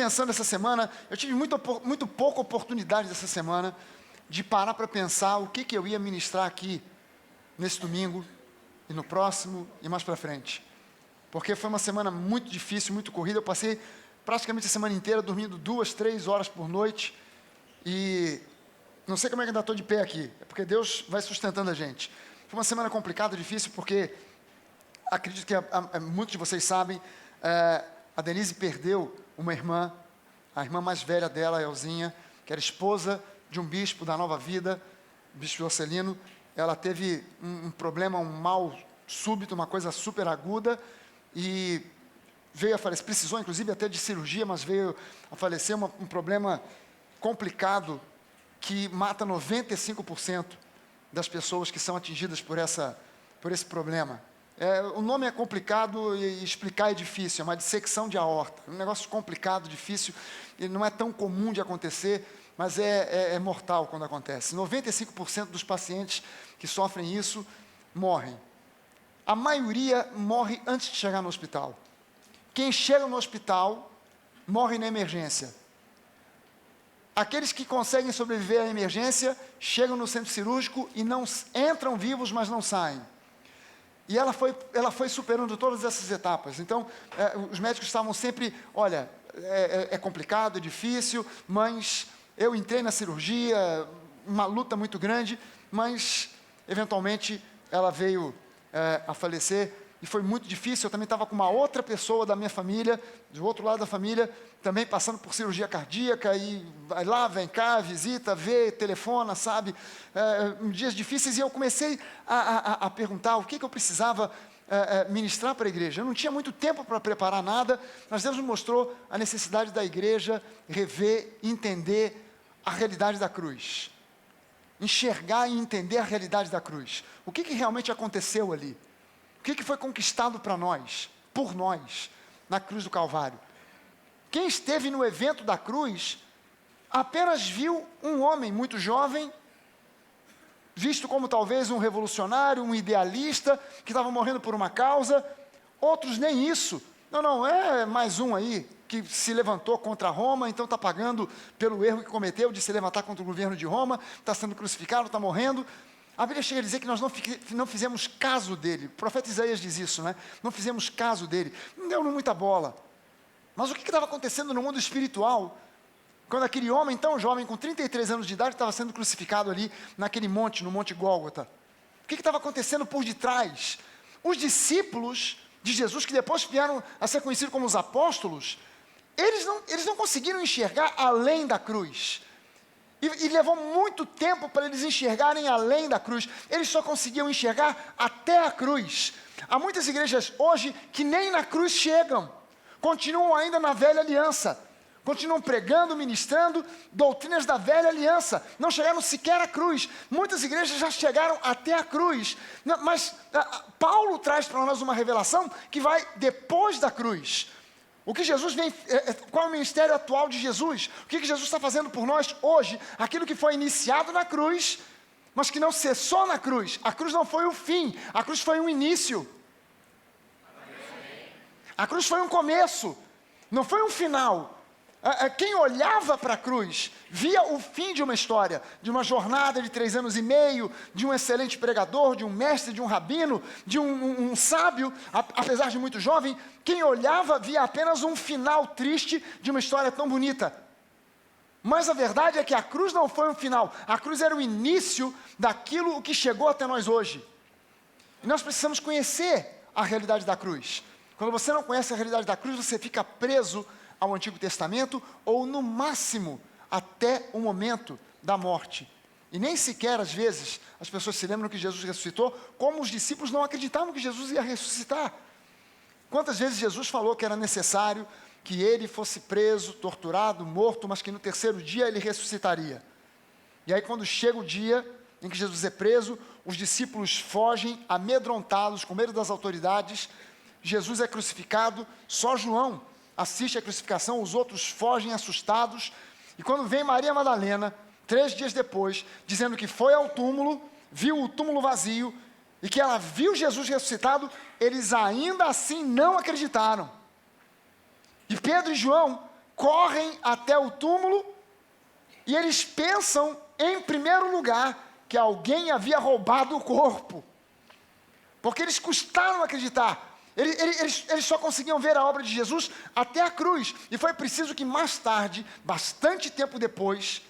pensando essa semana, eu tive muito pouca oportunidade dessa semana de parar para pensar o que eu ia ministrar aqui nesse domingo e no próximo e mais para frente. Porque foi uma semana muito difícil, muito corrida. Eu passei praticamente a semana inteira dormindo 2, 3 horas por noite e não sei como é que ainda estou de pé aqui. É porque Deus vai sustentando a gente. Foi uma semana complicada, difícil, porque acredito que muitos de vocês sabem, a Denise perdeu uma irmã, a irmã mais velha dela, a Elzinha, que era esposa de um bispo da Nova Vida, bispo Jocelino. Ela teve um problema, um mal súbito, uma coisa super aguda, e veio a falecer, precisou inclusive até de cirurgia, mas veio a falecer, um problema complicado, que mata 95% das pessoas que são atingidas por esse problema. O nome é complicado e explicar é difícil, é uma dissecção de aorta, um negócio complicado, difícil, e não é tão comum de acontecer, mas é mortal quando acontece. 95% dos pacientes que sofrem isso morrem. A maioria morre antes de chegar no hospital. Quem chega no hospital morre na emergência. Aqueles que conseguem sobreviver à emergência chegam no centro cirúrgico e não entram vivos, mas não saem. E ela foi superando todas essas etapas. Então, os médicos estavam sempre, olha, é complicado, é difícil, mas eu entrei na cirurgia, uma luta muito grande, mas, eventualmente, ela veio a falecer, e foi muito difícil. Eu também estava com uma outra pessoa da minha família, do outro lado da família, também passando por cirurgia cardíaca, e vai lá, vem cá, visita, vê, telefona, sabe, dias difíceis, e eu comecei a perguntar o que eu precisava ministrar para a igreja. Eu não tinha muito tempo para preparar nada, mas Deus me mostrou a necessidade da igreja rever, entender a realidade da cruz, enxergar e entender a realidade da cruz. O que realmente aconteceu ali? O que foi conquistado para nós, por nós, na cruz do Calvário? Quem esteve no evento da cruz, apenas viu um homem muito jovem, visto como talvez um revolucionário, um idealista, que estava morrendo por uma causa. Outros nem isso. Não, é mais um aí, que se levantou contra Roma, então está pagando pelo erro que cometeu de se levantar contra o governo de Roma, está sendo crucificado, está morrendo. A Bíblia chega a dizer que nós não fizemos caso dele. O profeta Isaías diz isso, né? Não fizemos caso dele. Não deu muita bola. Mas o que estava acontecendo no mundo espiritual, quando aquele homem tão jovem, com 33 anos de idade, estava sendo crucificado ali naquele monte, no Monte Gólgota? O que estava acontecendo por detrás? Os discípulos de Jesus, que depois vieram a ser conhecidos como os apóstolos, eles não conseguiram enxergar além da cruz. E levou muito tempo para eles enxergarem além da cruz. Eles só conseguiam enxergar até a cruz. Há muitas igrejas hoje que nem na cruz chegam. Continuam ainda na velha aliança. Continuam pregando, ministrando doutrinas da velha aliança. Não chegaram sequer à cruz. Muitas igrejas já chegaram até a cruz. Mas Paulo traz para nós uma revelação que vai depois da cruz. O que Jesus vem, qual é o ministério atual de Jesus? O que Jesus está fazendo por nós hoje? Aquilo que foi iniciado na cruz, mas que não cessou na cruz. A cruz não foi o fim, a cruz foi um início. A cruz foi um começo, não foi um final. Quem olhava para a cruz, via o fim de uma história, de uma jornada de 3 anos e meio, de um excelente pregador, de um mestre, de um rabino, de um sábio, apesar de muito jovem. Quem olhava, via apenas um final triste de uma história tão bonita. Mas a verdade é que a cruz não foi um final, a cruz era o início daquilo que chegou até nós hoje. E nós precisamos conhecer a realidade da cruz. Quando você não conhece a realidade da cruz, você fica preso ao Antigo Testamento, ou no máximo, até o momento da morte. E nem sequer, às vezes, as pessoas se lembram que Jesus ressuscitou, como os discípulos não acreditavam que Jesus ia ressuscitar. Quantas vezes Jesus falou que era necessário que ele fosse preso, torturado, morto, mas que no 3º dia ele ressuscitaria. E aí, quando chega o dia em que Jesus é preso, os discípulos fogem, amedrontados, com medo das autoridades. Jesus é crucificado, só João assiste a crucificação, os outros fogem assustados. E quando vem Maria Madalena, 3 dias depois, dizendo que foi ao túmulo, viu o túmulo vazio, e que ela viu Jesus ressuscitado, eles ainda assim não acreditaram. E Pedro e João correm até o túmulo e eles pensam, em primeiro lugar, que alguém havia roubado o corpo. Porque eles custaram acreditar. Eles só conseguiam ver a obra de Jesus até a cruz. E foi preciso que mais tarde, bastante tempo depois,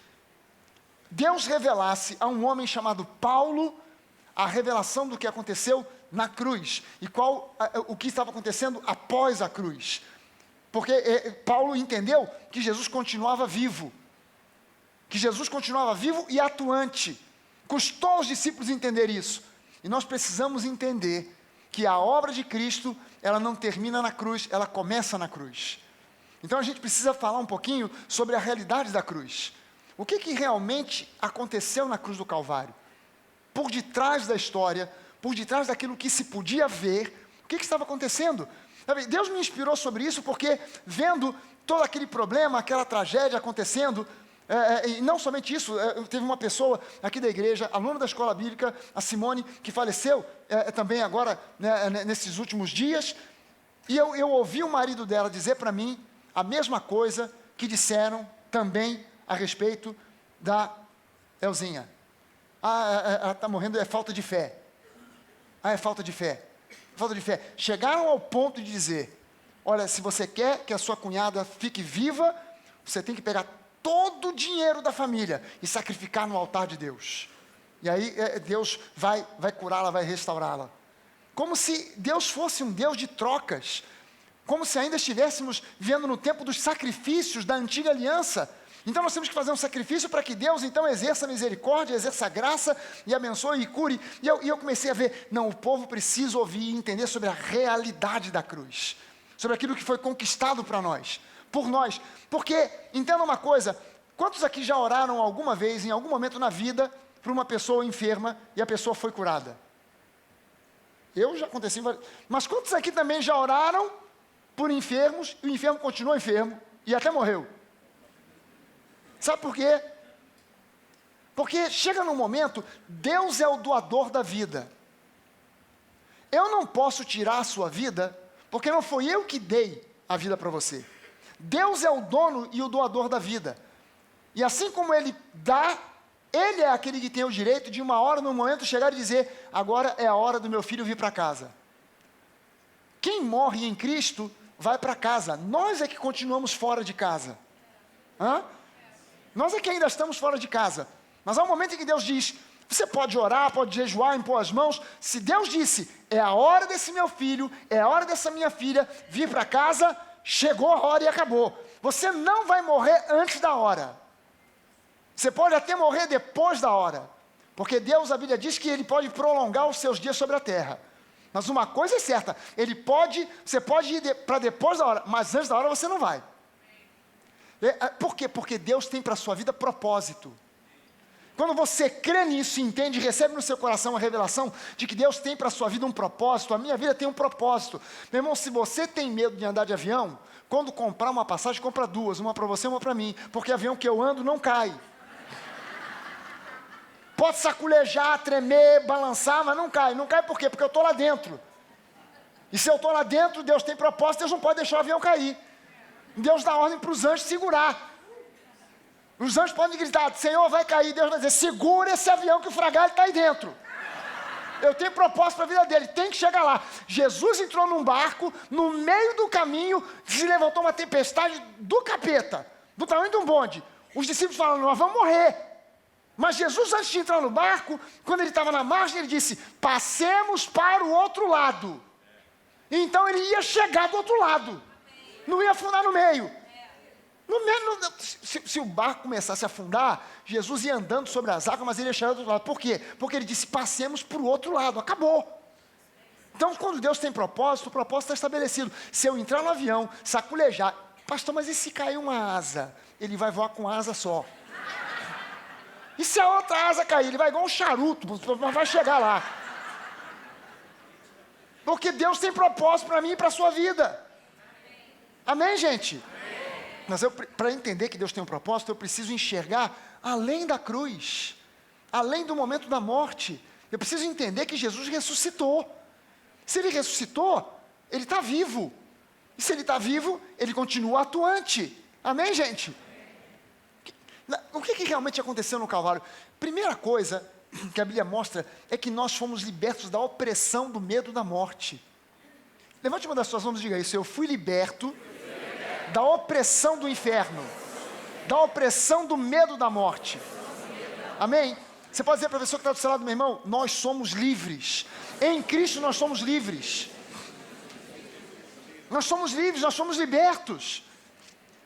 Deus revelasse a um homem chamado Paulo a revelação do que aconteceu na cruz. E o que estava acontecendo após a cruz. Porque Paulo entendeu que Jesus continuava vivo. Que Jesus continuava vivo e atuante. Custou aos discípulos entender isso. E nós precisamos entender que a obra de Cristo, ela não termina na cruz, ela começa na cruz. Então a gente precisa falar um pouquinho sobre a realidade da cruz. O que realmente aconteceu na cruz do Calvário? Por detrás da história, por detrás daquilo que se podia ver, o que estava acontecendo? Deus me inspirou sobre isso porque, vendo todo aquele problema, aquela tragédia acontecendo, e não somente isso, teve uma pessoa aqui da igreja, aluna da escola bíblica, a Simone, que faleceu também agora, nesses últimos dias, e eu ouvi o marido dela dizer para mim a mesma coisa que disseram também a respeito da Elzinha. Ela está morrendo, é falta de fé. É falta de fé. Falta de fé. Chegaram ao ponto de dizer, olha, se você quer que a sua cunhada fique viva, você tem que pegar todo o dinheiro da família e sacrificar no altar de Deus. E aí Deus vai curá-la, vai restaurá-la. Como se Deus fosse um Deus de trocas. Como se ainda estivéssemos vivendo no tempo dos sacrifícios da antiga aliança. Então nós temos que fazer um sacrifício para que Deus então exerça misericórdia, exerça graça e abençoe e cure. E eu comecei a ver, não, o povo precisa ouvir e entender sobre a realidade da cruz. Sobre aquilo que foi conquistado para nós. Por nós, porque, entenda uma coisa, quantos aqui já oraram alguma vez, em algum momento na vida, para uma pessoa enferma e a pessoa foi curada? Eu já aconteci, mas quantos aqui também já oraram por enfermos e o enfermo continuou enfermo e até morreu? Sabe por quê? Porque chega num momento, Deus é o doador da vida. Eu não posso tirar a sua vida, porque não foi eu que dei a vida para você. Deus é o dono e o doador da vida. E assim como Ele dá, Ele é aquele que tem o direito de uma hora, num momento, chegar e dizer, agora é a hora do meu filho vir para casa. Quem morre em Cristo, vai para casa. Nós é que continuamos fora de casa. Nós é que ainda estamos fora de casa. Mas há um momento em que Deus diz, você pode orar, pode jejuar, impor as mãos. Se Deus disse, é a hora desse meu filho, é a hora dessa minha filha vir para casa, chegou a hora e acabou. Você não vai morrer antes da hora. Você pode até morrer depois da hora. Porque Deus, a Bíblia diz que Ele pode prolongar os seus dias sobre a terra. Mas uma coisa é certa, você pode ir para depois da hora, mas antes da hora você não vai. Por quê? Porque Deus tem para a sua vida propósito. Quando você crê nisso e entende, recebe no seu coração a revelação de que Deus tem para a sua vida um propósito, a minha vida tem um propósito. Meu irmão, se você tem medo de andar de avião, quando comprar uma passagem, compra duas, uma para você e uma para mim, porque avião que eu ando não cai. Pode saculejar, tremer, balançar, mas não cai. Não cai por quê? Porque eu estou lá dentro. E se eu estou lá dentro, Deus tem propósito, Deus não pode deixar o avião cair. Deus dá ordem para os anjos segurar. Os anjos podem gritar, Senhor, vai cair. Deus vai dizer, segura esse avião que o fragalho está aí dentro. Eu tenho propósito para a vida dele, tem que chegar lá. Jesus entrou num barco, no meio do caminho, se levantou uma tempestade do capeta, do tamanho de um bonde. Os discípulos falaram, nós vamos morrer. Mas Jesus, antes de entrar no barco, quando ele estava na margem, ele disse, passemos para o outro lado. E então ele ia chegar do outro lado. Não ia afundar no meio. Se o barco começasse a afundar, Jesus ia andando sobre as águas, mas ele ia chegar do outro lado. Por quê? Porque ele disse, passemos para o outro lado. Acabou. Então, quando Deus tem propósito, o propósito está estabelecido. Se eu entrar no avião, saculejar, pastor, mas e se cair uma asa? Ele vai voar com asa só. E se a outra asa cair? Ele vai igual um charuto, mas vai chegar lá. Porque Deus tem propósito para mim e para a sua vida. Amém, gente? Mas para entender que Deus tem um propósito, eu preciso enxergar além da cruz, além do momento da morte. Eu preciso entender que Jesus ressuscitou. Se Ele ressuscitou, Ele está vivo. E se Ele está vivo, Ele continua atuante. Amém, gente? O que realmente aconteceu no Calvário? Primeira coisa que a Bíblia mostra é que nós fomos libertos da opressão do medo da morte. Levante uma das suas mãos e diga isso: eu fui liberto da opressão do inferno, da opressão do medo da morte. Amém? Você pode dizer para a pessoa que está do seu lado: meu irmão, nós somos livres. Em Cristo nós somos livres. Nós somos livres, nós somos libertos.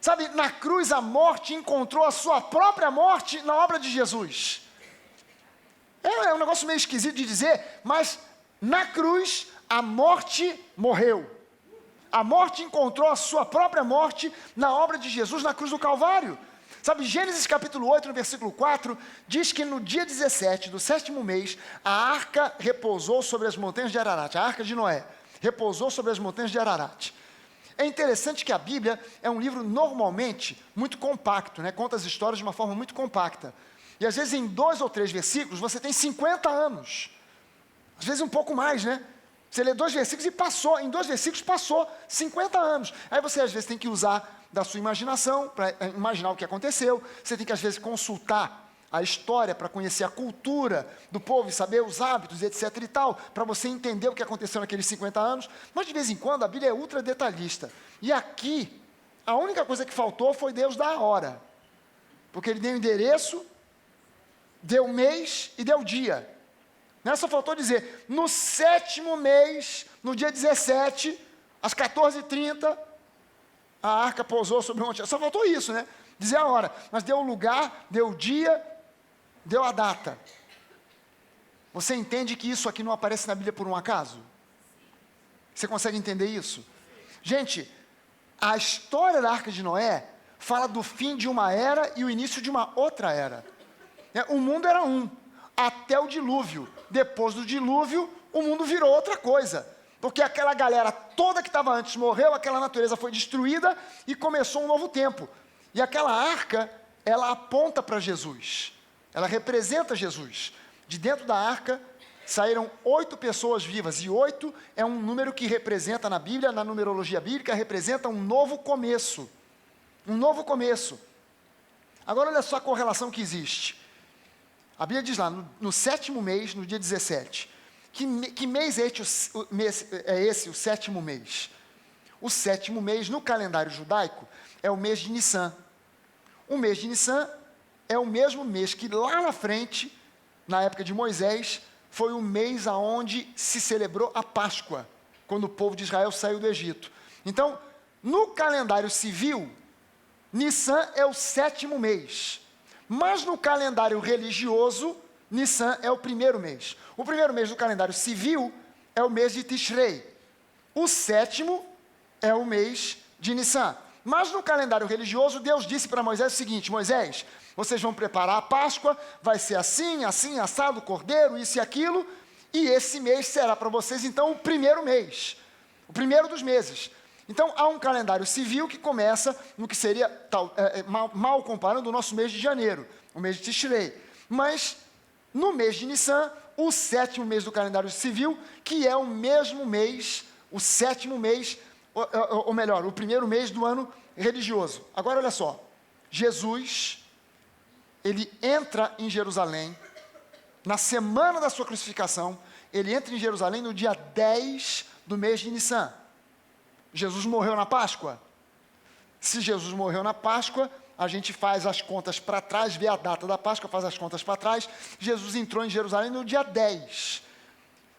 Sabe, na cruz a morte encontrou a sua própria morte na obra de Jesus. É um negócio meio esquisito de dizer, mas na cruz a morte morreu. A morte encontrou a sua própria morte na obra de Jesus na cruz do Calvário. Sabe, Gênesis capítulo 8, no versículo 4, diz que no dia 17 do 7º mês, a arca repousou sobre as montanhas de Ararat, a arca de Noé, repousou sobre as montanhas de Ararat. É interessante que a Bíblia é um livro normalmente muito compacto, né? Conta as histórias de uma forma muito compacta. E às vezes em 2 ou 3 versículos você tem 50 anos. Às vezes um pouco mais, né? Você lê 2 versículos e passou, em 2 versículos passou 50 anos. Aí você às vezes tem que usar da sua imaginação para imaginar o que aconteceu. Você tem que às vezes consultar a história para conhecer a cultura do povo e saber os hábitos, etc e tal, para você entender o que aconteceu naqueles 50 anos. Mas de vez em quando a Bíblia é ultra detalhista. E aqui, a única coisa que faltou foi Deus dar a hora. Porque Ele deu o endereço, deu o mês e deu o dia. Só faltou dizer: no 7º mês, no dia 17, às 14h30, a arca pousou sobre o monte. Só faltou isso, né? Dizer a hora. Mas deu o lugar, deu o dia, deu a data. Você entende que isso aqui não aparece na Bíblia por um acaso? Você consegue entender isso? Gente, a história da Arca de Noé fala do fim de uma era e o início de uma outra era. O mundo era um, até o dilúvio. Depois do dilúvio, o mundo virou outra coisa. Porque aquela galera toda que estava antes morreu, aquela natureza foi destruída e começou um novo tempo. E aquela arca, ela aponta para Jesus. Ela representa Jesus. De dentro da arca saíram 8 pessoas vivas. E 8 é um número que representa na Bíblia, na numerologia bíblica, representa um novo começo. Um novo começo. Agora olha só a correlação que existe. A Bíblia diz lá, no 7º mês, no dia 17. Que mês é esse, o 7º mês? O 7º mês, no calendário judaico, é o mês de Nissan. O mês de Nissan é o mesmo mês que lá na frente, na época de Moisés, foi o mês aonde se celebrou a Páscoa, quando o povo de Israel saiu do Egito. Então, no calendário civil, Nissan é o 7º mês. Mas no calendário religioso, Nissan é o 1º mês. O 1º mês do calendário civil é o mês de Tishrei. O 7º é o mês de Nissan. Mas no calendário religioso, Deus disse para Moisés o seguinte: Moisés, vocês vão preparar a Páscoa, vai ser assim, assim, assado, cordeiro, isso e aquilo, e esse mês será para vocês, então, o 1º mês, o 1º dos meses. Então, há um calendário civil que começa no que seria, mal comparando, o nosso mês de janeiro, o mês de Tishrei. Mas, no mês de Nissan, o 7º mês do calendário civil, que é o mesmo mês, o 7º mês, ou melhor, o 1º mês do ano religioso. Agora, olha só, Jesus, ele entra em Jerusalém, na semana da sua crucificação, ele entra em Jerusalém no dia 10 do mês de Nissan. Jesus morreu na Páscoa? Se Jesus morreu na Páscoa, a gente faz as contas para trás, vê a data da Páscoa, faz as contas para trás. Jesus entrou em Jerusalém no dia 10.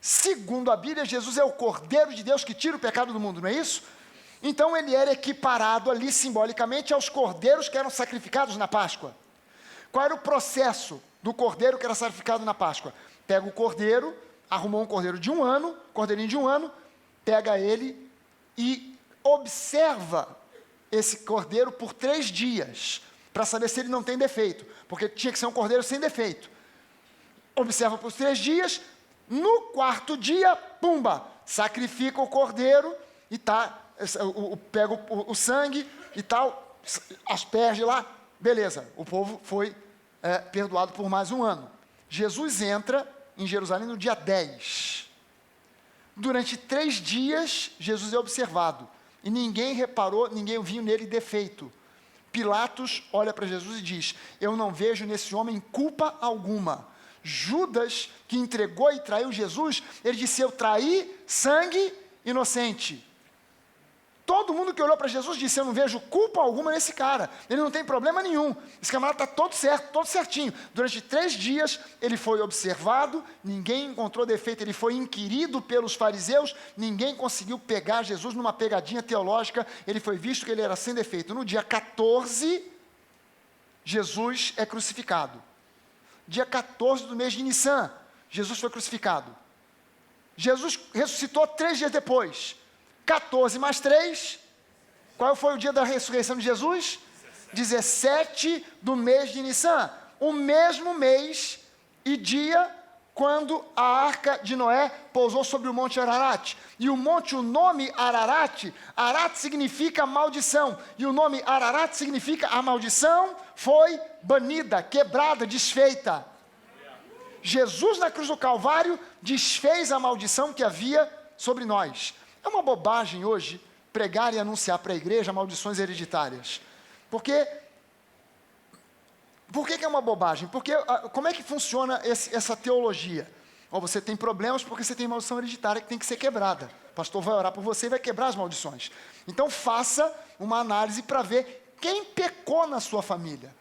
Segundo a Bíblia, Jesus é o Cordeiro de Deus que tira o pecado do mundo, não é isso? Então ele era equiparado ali simbolicamente aos cordeiros que eram sacrificados na Páscoa. Qual era o processo do cordeiro que era sacrificado na Páscoa? Pega o cordeiro, arrumou um cordeiro de 1 ano, cordeirinho de 1 ano, pega ele e observa esse cordeiro por 3 dias, para saber se ele não tem defeito, porque tinha que ser um cordeiro sem defeito. Observa por 3 dias, no 4º dia, pumba, sacrifica o cordeiro e pega o sangue e tal, asperge lá, beleza, o povo foi perdoado por mais 1 ano. Jesus entra em Jerusalém no dia 10. Durante 3 dias, Jesus é observado. E ninguém reparou, ninguém viu nele defeito. Pilatos olha para Jesus e diz: eu não vejo nesse homem culpa alguma. Judas, que entregou e traiu Jesus, ele disse: eu traí sangue inocente. Todo mundo que olhou para Jesus disse: eu não vejo culpa alguma nesse cara, ele não tem problema nenhum, esse camarada está todo certo, todo certinho. Durante 3 dias ele foi observado, ninguém encontrou defeito, ele foi inquirido pelos fariseus, ninguém conseguiu pegar Jesus numa pegadinha teológica, ele foi visto que ele era sem defeito. No dia 14, Jesus é crucificado. Dia 14 do mês de Nissan, Jesus foi crucificado. Jesus ressuscitou 3 dias depois. 14 mais 3, qual foi o dia da ressurreição de Jesus? 17 do mês de Nissan, o mesmo mês e dia quando a arca de Noé pousou sobre o monte Ararat. E o monte, o nome Ararat, Arat significa maldição, e o nome Ararat significa a maldição foi banida, quebrada, desfeita. Jesus na cruz do Calvário desfez a maldição que havia sobre nós. É uma bobagem hoje pregar e anunciar para a igreja maldições hereditárias. Por que é uma bobagem? Porque como é que funciona essa teologia? Você tem problemas porque você tem maldição hereditária que tem que ser quebrada. O pastor vai orar por você e vai quebrar as maldições. Então faça uma análise para ver quem pecou na sua família.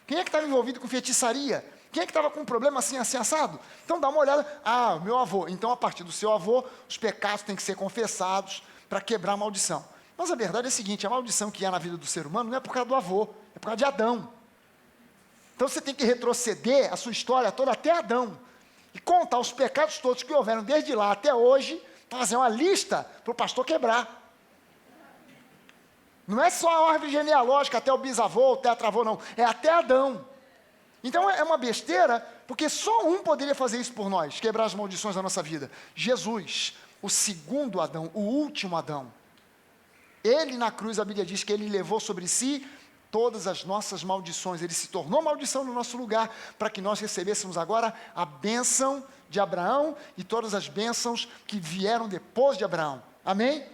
Quem é que estava envolvido com feitiçaria? Quem é que estava com um problema assim, assim, assado? Então dá uma olhada. Meu avô. Então, a partir do seu avô, os pecados têm que ser confessados para quebrar a maldição. Mas a verdade é a seguinte: a maldição que há na vida do ser humano não é por causa do avô, é por causa de Adão. Então você tem que retroceder a sua história toda até Adão e contar os pecados todos que houveram desde lá até hoje, fazer uma lista para o pastor quebrar. Não é só a árvore genealógica até o bisavô, o tetravô, não. É até Adão. Então é uma besteira, porque só um poderia fazer isso por nós, quebrar as maldições da nossa vida. Jesus, o segundo Adão, o último Adão. Ele na cruz, a Bíblia diz que ele levou sobre si todas as nossas maldições. Ele se tornou maldição no nosso lugar, para que nós recebêssemos agora a bênção de Abraão e todas as bênçãos que vieram depois de Abraão. Amém?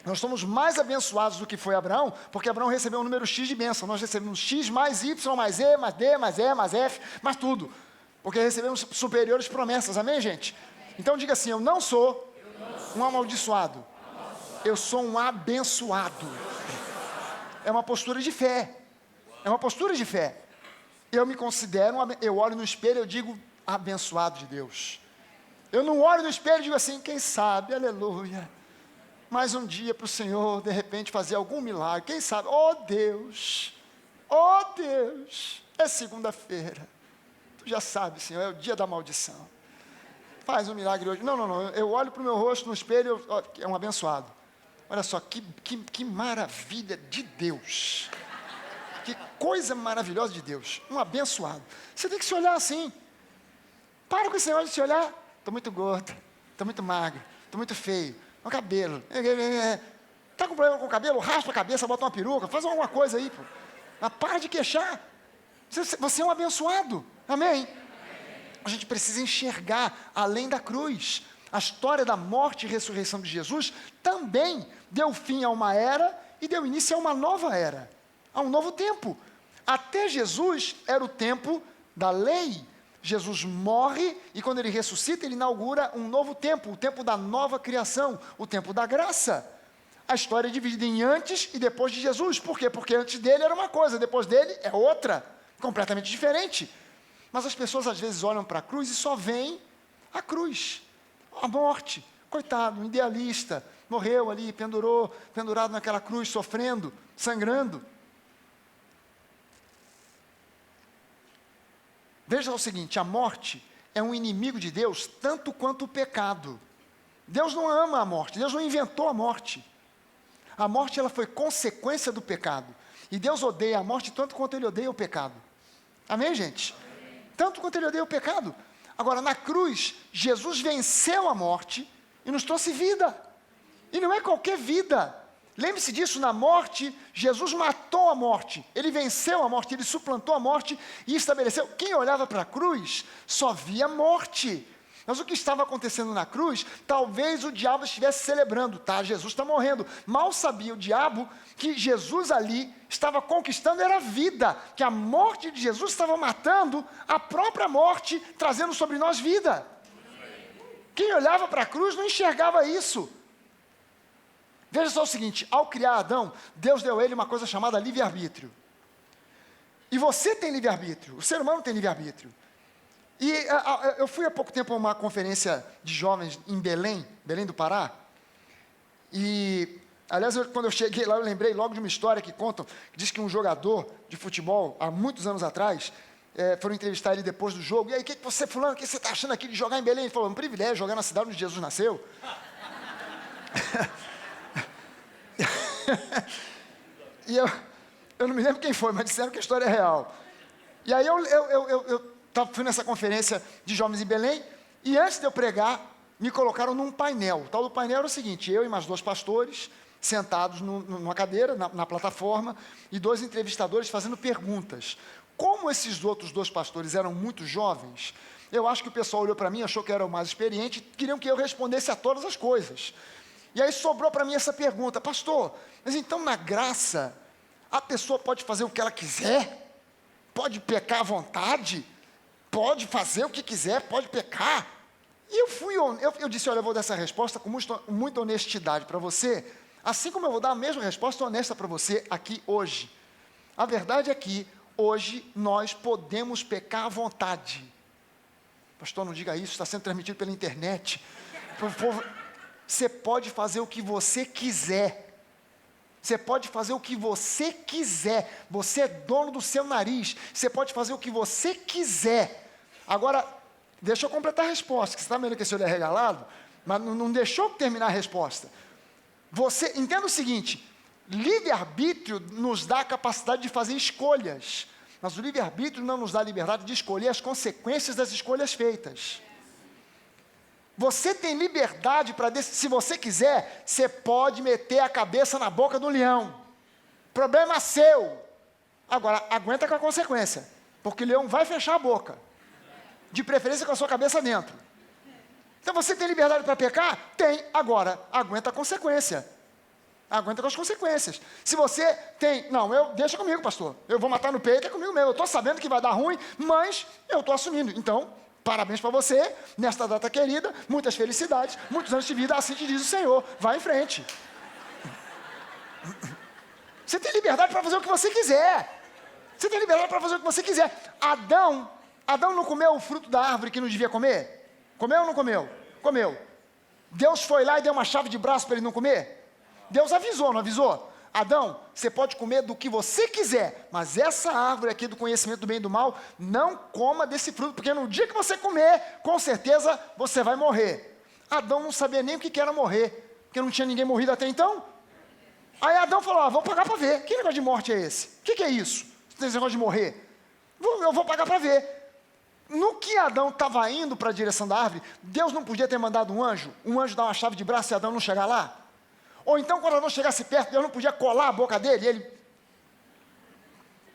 Nós somos mais abençoados do que foi Abraão, porque Abraão recebeu um número X de bênção. Nós recebemos X mais Y, mais E, mais D, mais E, mais F, mais tudo. Porque recebemos superiores promessas. Amém, gente? Então diga assim: eu não sou um amaldiçoado. Eu sou um abençoado. É uma postura de fé. É uma postura de fé. Eu me considero, eu olho no espelho e eu digo: abençoado de Deus. Eu não olho no espelho e digo assim: quem sabe, aleluia. Mais um dia para o Senhor, de repente, fazer algum milagre. Quem sabe? Oh Deus, é segunda-feira. Tu já sabe, Senhor, é o dia da maldição. Faz um milagre hoje. Não. Eu olho para o meu rosto no espelho, é um abençoado. Olha só, que maravilha de Deus. Que coisa maravilhosa de Deus. Um abençoado. Você tem que se olhar assim. Para com esse negócio de se olhar. Estou muito gordo, estou muito magro, estou muito feio. O cabelo. Está com problema com o cabelo? Raspa a cabeça, bota uma peruca, faz alguma coisa aí. Pô. Mas para de queixar. Você é um abençoado. Amém? A gente precisa enxergar além da cruz. A história da morte e ressurreição de Jesus também deu fim a uma era e deu início a uma nova era, a um novo tempo. Até Jesus era o tempo da lei. Jesus morre e quando ele ressuscita, ele inaugura um novo tempo, o tempo da nova criação, o tempo da graça. A história é dividida em antes e depois de Jesus. Por quê? Porque antes dele era uma coisa, depois dele é outra, completamente diferente. Mas as pessoas às vezes olham para a cruz e só veem a cruz, a morte. Coitado, um idealista, morreu ali, pendurado naquela cruz, sofrendo, sangrando. Veja o seguinte: a morte é um inimigo de Deus tanto quanto o pecado. Deus não ama a morte, Deus não inventou a morte. A morte ela foi consequência do pecado. E Deus odeia a morte tanto quanto Ele odeia o pecado. Amém, gente? Amém. Tanto quanto Ele odeia o pecado. Agora, na cruz, Jesus venceu a morte e nos trouxe vida. E não é qualquer vida. Lembre-se disso, na morte, Jesus matou a morte, ele venceu a morte, ele suplantou a morte e estabeleceu. Quem olhava para a cruz só via morte. Mas o que estava acontecendo na cruz, talvez o diabo estivesse celebrando, tá? Jesus está morrendo. Mal sabia o diabo que Jesus ali estava conquistando era a vida, que a morte de Jesus estava matando a própria morte, trazendo sobre nós vida. Quem olhava para a cruz não enxergava isso. Veja só o seguinte, ao criar Adão, Deus deu a ele uma coisa chamada livre-arbítrio. E você tem livre-arbítrio, o ser humano tem livre-arbítrio. E eu fui há pouco tempo a uma conferência de jovens em Belém do Pará. E, aliás, quando eu cheguei lá, eu lembrei logo de uma história que contam, que diz que um jogador de futebol, há muitos anos atrás, foram entrevistar ele depois do jogo. E aí, o que você, fulano, o que você está achando aqui de jogar em Belém? Ele falou, um privilégio jogar na cidade onde Jesus nasceu. E eu não me lembro quem foi, mas disseram que a história é real. E aí eu fui nessa conferência de jovens em Belém, e antes de eu pregar, me colocaram num painel. O tal do painel era o seguinte, eu e mais 2 pastores, sentados numa cadeira, na plataforma, e 2 entrevistadores fazendo perguntas. Como esses outros 2 pastores eram muito jovens, eu acho que o pessoal olhou para mim, achou que eu era o mais experiente, queriam que eu respondesse a todas as coisas. E aí sobrou para mim essa pergunta, pastor, mas então na graça, a pessoa pode fazer o que ela quiser? Pode pecar à vontade? Pode fazer o que quiser, pode pecar? E eu disse, olha, eu vou dar essa resposta com muita honestidade para você, assim como eu vou dar a mesma resposta honesta para você aqui hoje. A verdade é que hoje nós podemos pecar à vontade. Pastor, não diga isso, está sendo transmitido pela internet. Você pode fazer o que você quiser. Você pode fazer o que você quiser. Você é dono do seu nariz. Você pode fazer o que você quiser. Agora, deixa eu completar a resposta, que você está vendo que esse olho é regalado, mas não deixou terminar a resposta. Você entenda o seguinte, livre-arbítrio nos dá a capacidade de fazer escolhas, mas o livre-arbítrio não nos dá a liberdade de escolher as consequências das escolhas feitas. Você tem liberdade para decidir, se você quiser, você pode meter a cabeça na boca do leão. Problema seu. Agora, aguenta com a consequência, porque o leão vai fechar a boca. De preferência com a sua cabeça dentro. Então você tem liberdade para pecar? Tem. Agora, aguenta a consequência. Aguenta com as consequências. Se você tem, deixa comigo, pastor. Eu vou matar no peito, é comigo mesmo. Eu estou sabendo que vai dar ruim, mas eu estou assumindo. Então, parabéns para você, nesta data querida, muitas felicidades, muitos anos de vida, assim te diz o Senhor. Vai em frente. Você tem liberdade para fazer o que você quiser. Você tem liberdade para fazer o que você quiser. Adão não comeu o fruto da árvore que não devia comer? Comeu ou não comeu? Comeu. Deus foi lá e deu uma chave de braço para ele não comer? Deus avisou, não avisou? Adão, você pode comer do que você quiser, mas essa árvore aqui do conhecimento do bem e do mal, não coma desse fruto, porque no dia que você comer, com certeza você vai morrer. Adão não sabia nem o que era morrer, porque não tinha ninguém morrido até então. Aí Adão falou, vou pagar para ver. Que negócio de morte é esse? O que é isso? Esse negócio de morrer? Eu vou pagar para ver. No que Adão estava indo para a direção da árvore, Deus não podia ter mandado um anjo dar uma chave de braço e Adão não chegar lá? Ou então, quando Adão chegasse perto, Deus não podia colar a boca dele, ele,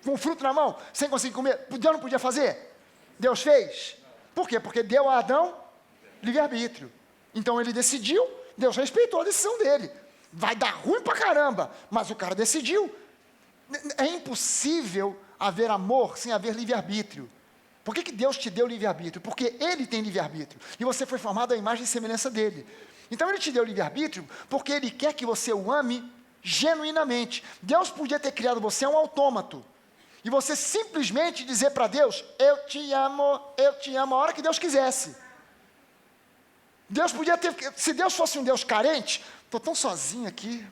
com o fruto na mão, sem conseguir comer, Deus não podia fazer? Deus fez. Por quê? Porque deu a Adão livre-arbítrio. Então ele decidiu, Deus respeitou a decisão dele. Vai dar ruim pra caramba, mas o cara decidiu. É impossível haver amor sem haver livre-arbítrio. Por que Deus te deu livre-arbítrio? Porque Ele tem livre-arbítrio. E você foi formado à imagem e semelhança dele. Então Ele te deu livre-arbítrio porque Ele quer que você o ame genuinamente. Deus podia ter criado você um autômato. E você simplesmente dizer para Deus, eu te amo a hora que Deus quisesse. Deus podia ter, se Deus fosse um Deus carente, estou tão sozinho aqui,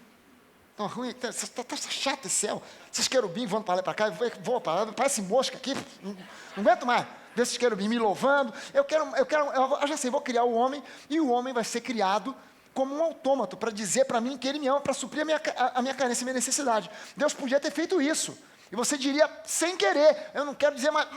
tão ruim, tá chato esse céu, esses querubins voando para lá e para cá, voam para lá, parece mosca aqui, não aguento mais, ver esses querubins me louvando, eu já sei, vou criar o homem, e o homem vai ser criado como um autômato, para dizer para mim que ele me ama, para suprir a minha carência, a minha necessidade. Deus podia ter feito isso, e você diria, sem querer, eu não quero dizer mais,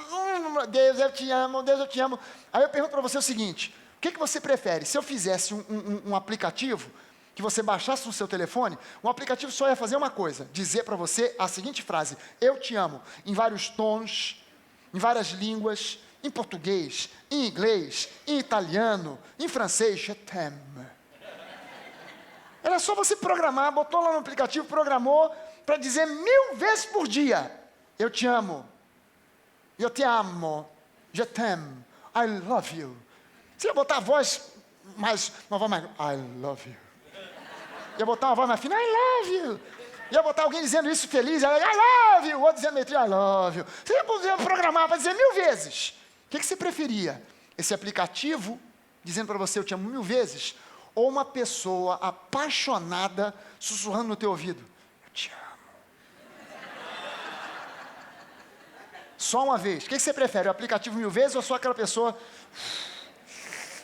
Deus eu te amo, Deus eu te amo. Aí eu pergunto para você o seguinte, o que você prefere? Se eu fizesse um aplicativo, que você baixasse no seu telefone, um aplicativo só ia fazer uma coisa, dizer para você a seguinte frase, eu te amo, em vários tons, em várias línguas, em português, em inglês, em italiano, em francês, je t'aime. Era só você programar, botou lá no aplicativo, programou para dizer 1000 vezes por dia: eu te amo, eu te amo, je t'aime, I love you. Você ia botar a voz uma voz mais, I love you. Ia botar uma voz mais fina, I love you. Ia botar alguém dizendo isso feliz, I love you. O outro dizendo I love you. Você ia poder programar para dizer 1000 vezes. O que você preferia? Esse aplicativo dizendo para você eu te amo 1000 vezes? Ou uma pessoa apaixonada sussurrando no teu ouvido: eu te amo. Só uma vez. O que você prefere? O aplicativo 1000 vezes ou só aquela pessoa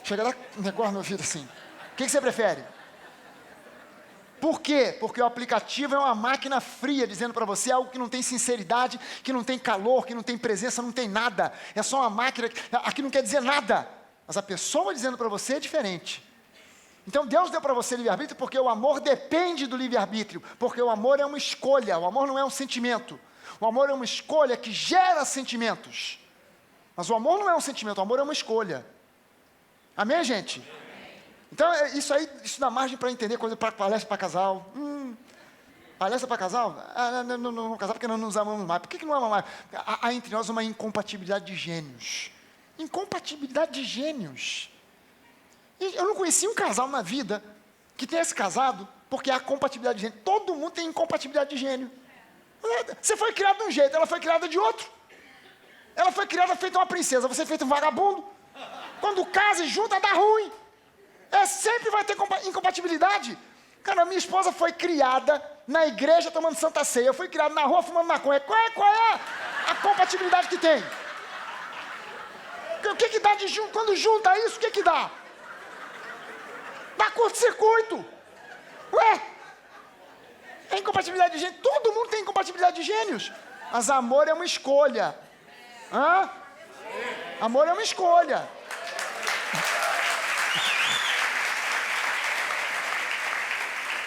chega lá com um negócio no ouvido assim? O que você prefere? Por quê? Porque o aplicativo é uma máquina fria, dizendo para você algo que não tem sinceridade, que não tem calor, que não tem presença, não tem nada. É só uma máquina, aqui não quer dizer nada. Mas a pessoa dizendo para você é diferente. Então Deus deu para você livre-arbítrio porque o amor depende do livre-arbítrio. Porque o amor é uma escolha, o amor não é um sentimento. O amor é uma escolha que gera sentimentos. Mas o amor não é um sentimento, o amor é uma escolha. Amém, gente? Então, isso dá margem para entender coisa para palestra para casal. Palestra para casal? Não vamos casar porque nós não nos amamos mais. Por que não amamos mais? Há entre nós uma incompatibilidade de gênios. Incompatibilidade de gênios. E eu não conheci um casal na vida que tenha se casado porque há compatibilidade de gênio. Todo mundo tem incompatibilidade de gênio. Você foi criado de um jeito, ela foi criada de outro. Ela foi criada feita uma princesa, você é feito um vagabundo. Quando casa e junta, dá ruim. Sempre vai ter incompatibilidade. Cara, minha esposa foi criada na igreja tomando Santa Ceia. Eu fui criado na rua fumando maconha. Qual é a compatibilidade que tem? O que dá de junto? Quando junta isso, o que dá? Dá curto-circuito. É incompatibilidade de gênio. Todo mundo tem incompatibilidade de gênios. Mas amor é uma escolha. Amor é uma escolha.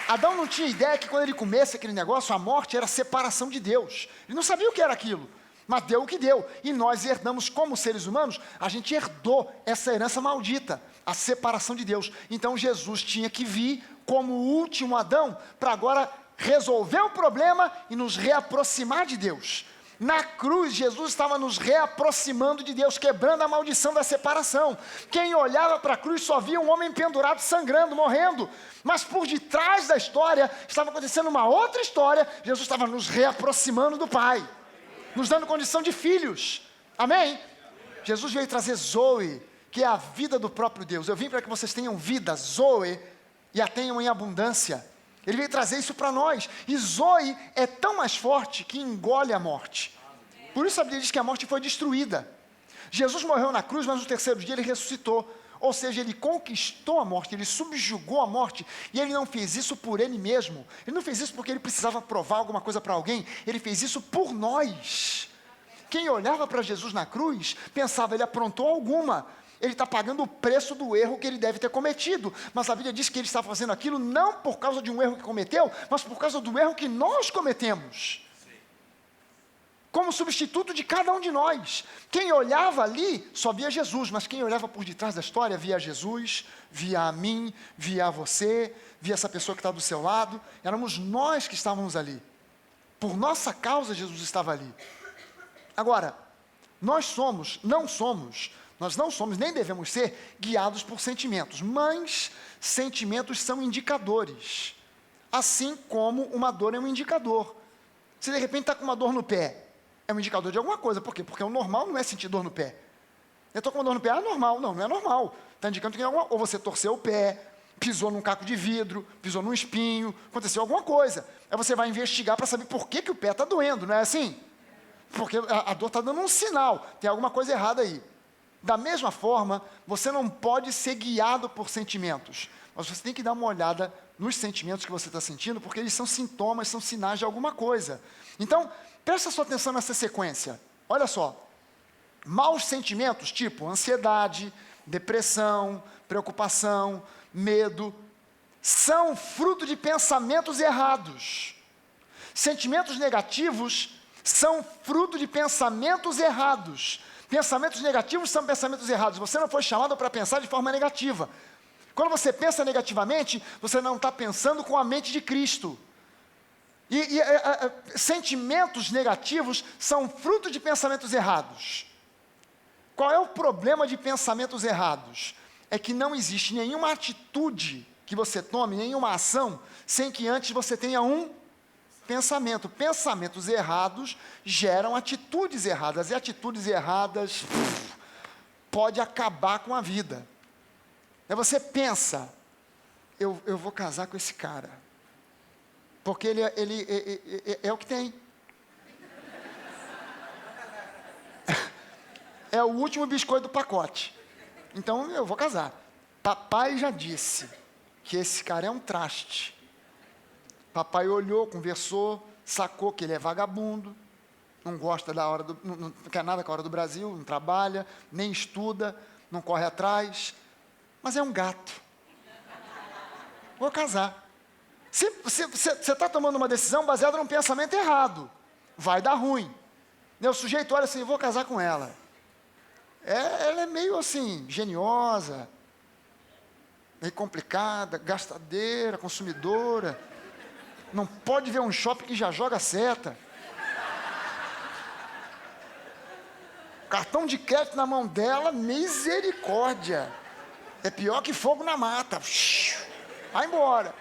Adão não tinha ideia que quando ele comesse aquele negócio, a morte era a separação de Deus. Ele não sabia o que era aquilo, mas deu o que deu. E nós herdamos, como seres humanos, a gente herdou essa herança maldita, a separação de Deus. Então Jesus tinha que vir como o último Adão, para agora resolver o problema e nos reaproximar de Deus. Na cruz, Jesus estava nos reaproximando de Deus, quebrando a maldição da separação. Quem olhava para a cruz só via um homem pendurado, sangrando, morrendo. Mas por detrás da história, estava acontecendo uma outra história. Jesus estava nos reaproximando do Pai, nos dando condição de filhos. Amém? Jesus veio trazer Zoe, que é a vida do próprio Deus. Eu vim para que vocês tenham vida, Zoe, e a tenham em abundância. Ele veio trazer isso para nós. E Zoe é tão mais forte que engole a morte. Por isso a Bíblia diz que a morte foi destruída. Jesus morreu na cruz, mas no terceiro dia ele ressuscitou. Ou seja, ele conquistou a morte, ele subjugou a morte. E ele não fez isso por ele mesmo. Ele não fez isso porque ele precisava provar alguma coisa para alguém. Ele fez isso por nós. Quem olhava para Jesus na cruz, pensava, ele aprontou alguma. Ele está pagando o preço do erro que ele deve ter cometido. Mas a Bíblia diz que ele está fazendo aquilo não por causa de um erro que cometeu, mas por causa do erro que nós cometemos. Como substituto de cada um de nós. Quem olhava ali só via Jesus, mas quem olhava por detrás da história via Jesus, via a mim, via a você, via essa pessoa que está do seu lado. Éramos nós que estávamos ali. Por nossa causa Jesus estava ali. Agora, nós não somos nem devemos ser guiados por sentimentos, mas sentimentos são indicadores, assim como uma dor é um indicador. Se de repente está com uma dor no pé, é um indicador de alguma coisa. Por quê? Porque o normal não é sentir dor no pé. Eu estou com uma dor no pé, normal. Não é normal. Está indicando que ou você torceu o pé, pisou num caco de vidro, pisou num espinho, aconteceu alguma coisa. Aí você vai investigar para saber por que o pé está doendo, não é assim? Porque a dor está dando um sinal, tem alguma coisa errada aí. Da mesma forma, você não pode ser guiado por sentimentos, mas você tem que dar uma olhada nos sentimentos que você está sentindo, porque eles são sintomas, são sinais de alguma coisa. Então, presta sua atenção nessa sequência. Olha só, maus sentimentos, tipo ansiedade, depressão, preocupação, medo, são fruto de pensamentos errados. Sentimentos negativos são fruto de pensamentos errados. Pensamentos negativos são pensamentos errados. Você não foi chamado para pensar de forma negativa. Quando você pensa negativamente, você não está pensando com a mente de Cristo. Sentimentos negativos são fruto de pensamentos errados. Qual é o problema de pensamentos errados? É que não existe nenhuma atitude que você tome, nenhuma ação, sem que antes você tenha um pensamento. Pensamentos errados geram atitudes erradas, e atitudes erradas pode acabar com a vida. Aí você pensa, eu vou casar com esse cara, porque ele é o que tem. É o último biscoito do pacote. Então eu vou casar. Papai já disse que esse cara é um traste. Papai olhou, conversou, sacou que ele é vagabundo, não gosta da hora não quer nada com a hora do Brasil, não trabalha, nem estuda, não corre atrás, mas é um gato. Vou casar. Você está tomando uma decisão baseada num pensamento errado. Vai dar ruim. O sujeito olha assim, vou casar com ela. Ela é meio assim, geniosa, meio complicada, gastadeira, consumidora. Não pode ver um shopping que já joga seta. Cartão de crédito na mão dela, misericórdia. É pior que fogo na mata. Vai embora.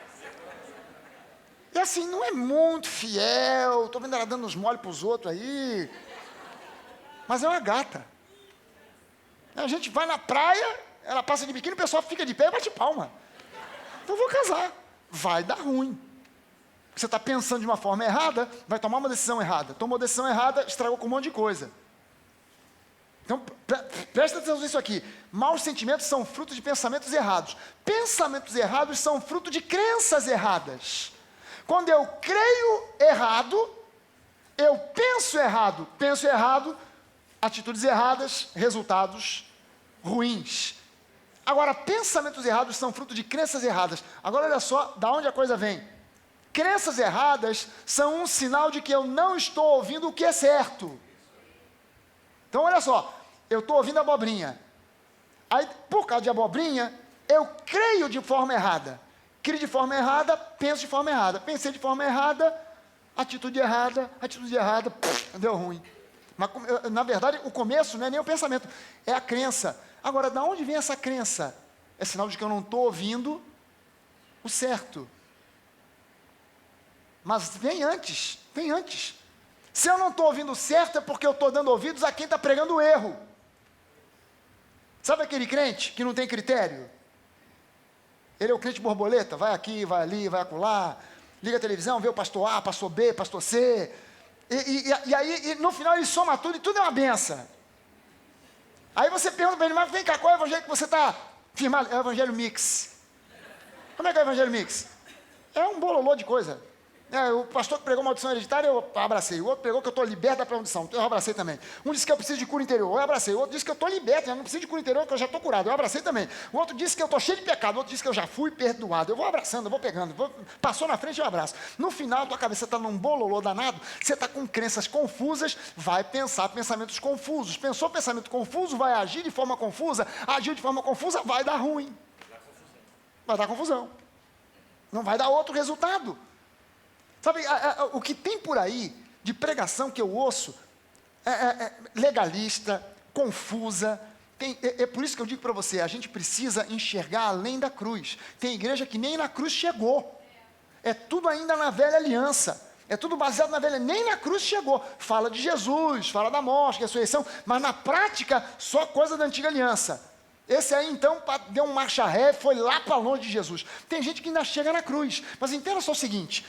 E assim, não é muito fiel. Estou vendo ela dando uns mole para os outros aí. Mas é uma gata. A gente vai na praia, ela passa de biquíni, o pessoal fica de pé e bate palma. Então eu vou casar. Vai dar ruim. Você está pensando de uma forma errada, vai tomar uma decisão errada. Tomou decisão errada, estragou com um monte de coisa. Então, presta atenção nisso aqui. Maus sentimentos são fruto de pensamentos errados. Pensamentos errados são fruto de crenças erradas. Quando eu creio errado, eu penso errado, atitudes erradas, resultados ruins. Agora, pensamentos errados são fruto de crenças erradas. Agora, olha só, da onde a coisa vem. Crenças erradas são um sinal de que eu não estou ouvindo o que é certo. Então, olha só, eu estou ouvindo abobrinha. Aí, por causa de abobrinha, eu creio de forma errada. Crio de forma errada, penso de forma errada. Pensei de forma errada, atitude errada, deu ruim. Mas, na verdade, o começo não é nem o pensamento, é a crença. Agora, da onde vem essa crença? É sinal de que eu não estou ouvindo o certo. Mas vem antes. Se eu não estou ouvindo o certo, é porque eu estou dando ouvidos a quem está pregando o erro. Sabe aquele crente que não tem critério? Ele é o crente borboleta, vai aqui, vai ali, vai acolá, liga a televisão, vê o pastor A, pastor B, pastor C, e aí no final ele soma tudo e tudo é uma benção. Aí você pergunta para ele, mas vem cá, qual é o evangelho que você está firmado? É o evangelho mix. Como é que é o evangelho mix? É um bololô de coisa. O pastor que pregou maldição hereditária, eu abracei. O outro pregou que eu estou liberto da maldição, eu abracei também. Um disse que eu preciso de cura interior, eu abracei. O outro disse que eu estou liberto, eu não preciso de cura interior, que eu já estou curado, eu abracei também. O outro disse que eu estou cheio de pecado, o outro disse que eu já fui perdoado. Eu vou abraçando, eu vou pegando, passou na frente, eu abraço. No final, tua cabeça está num bololô danado, você está com crenças confusas, vai pensar pensamentos confusos. Pensou pensamento confuso, vai agir de forma confusa, agiu de forma confusa, vai dar ruim. Vai dar confusão. Não vai dar outro resultado. Sabe, o que tem por aí de pregação que eu ouço é legalista, confusa. É por isso que eu digo para você, a gente precisa enxergar além da cruz. Tem igreja que nem na cruz chegou. É tudo ainda na velha aliança. É tudo baseado na velha, nem na cruz chegou. Fala de Jesus, fala da morte, ressurreição, mas na prática só coisa da antiga aliança. Esse aí, então, deu um marcha ré, foi lá para longe de Jesus. Tem gente que ainda chega na cruz. Mas entenda só o seguinte,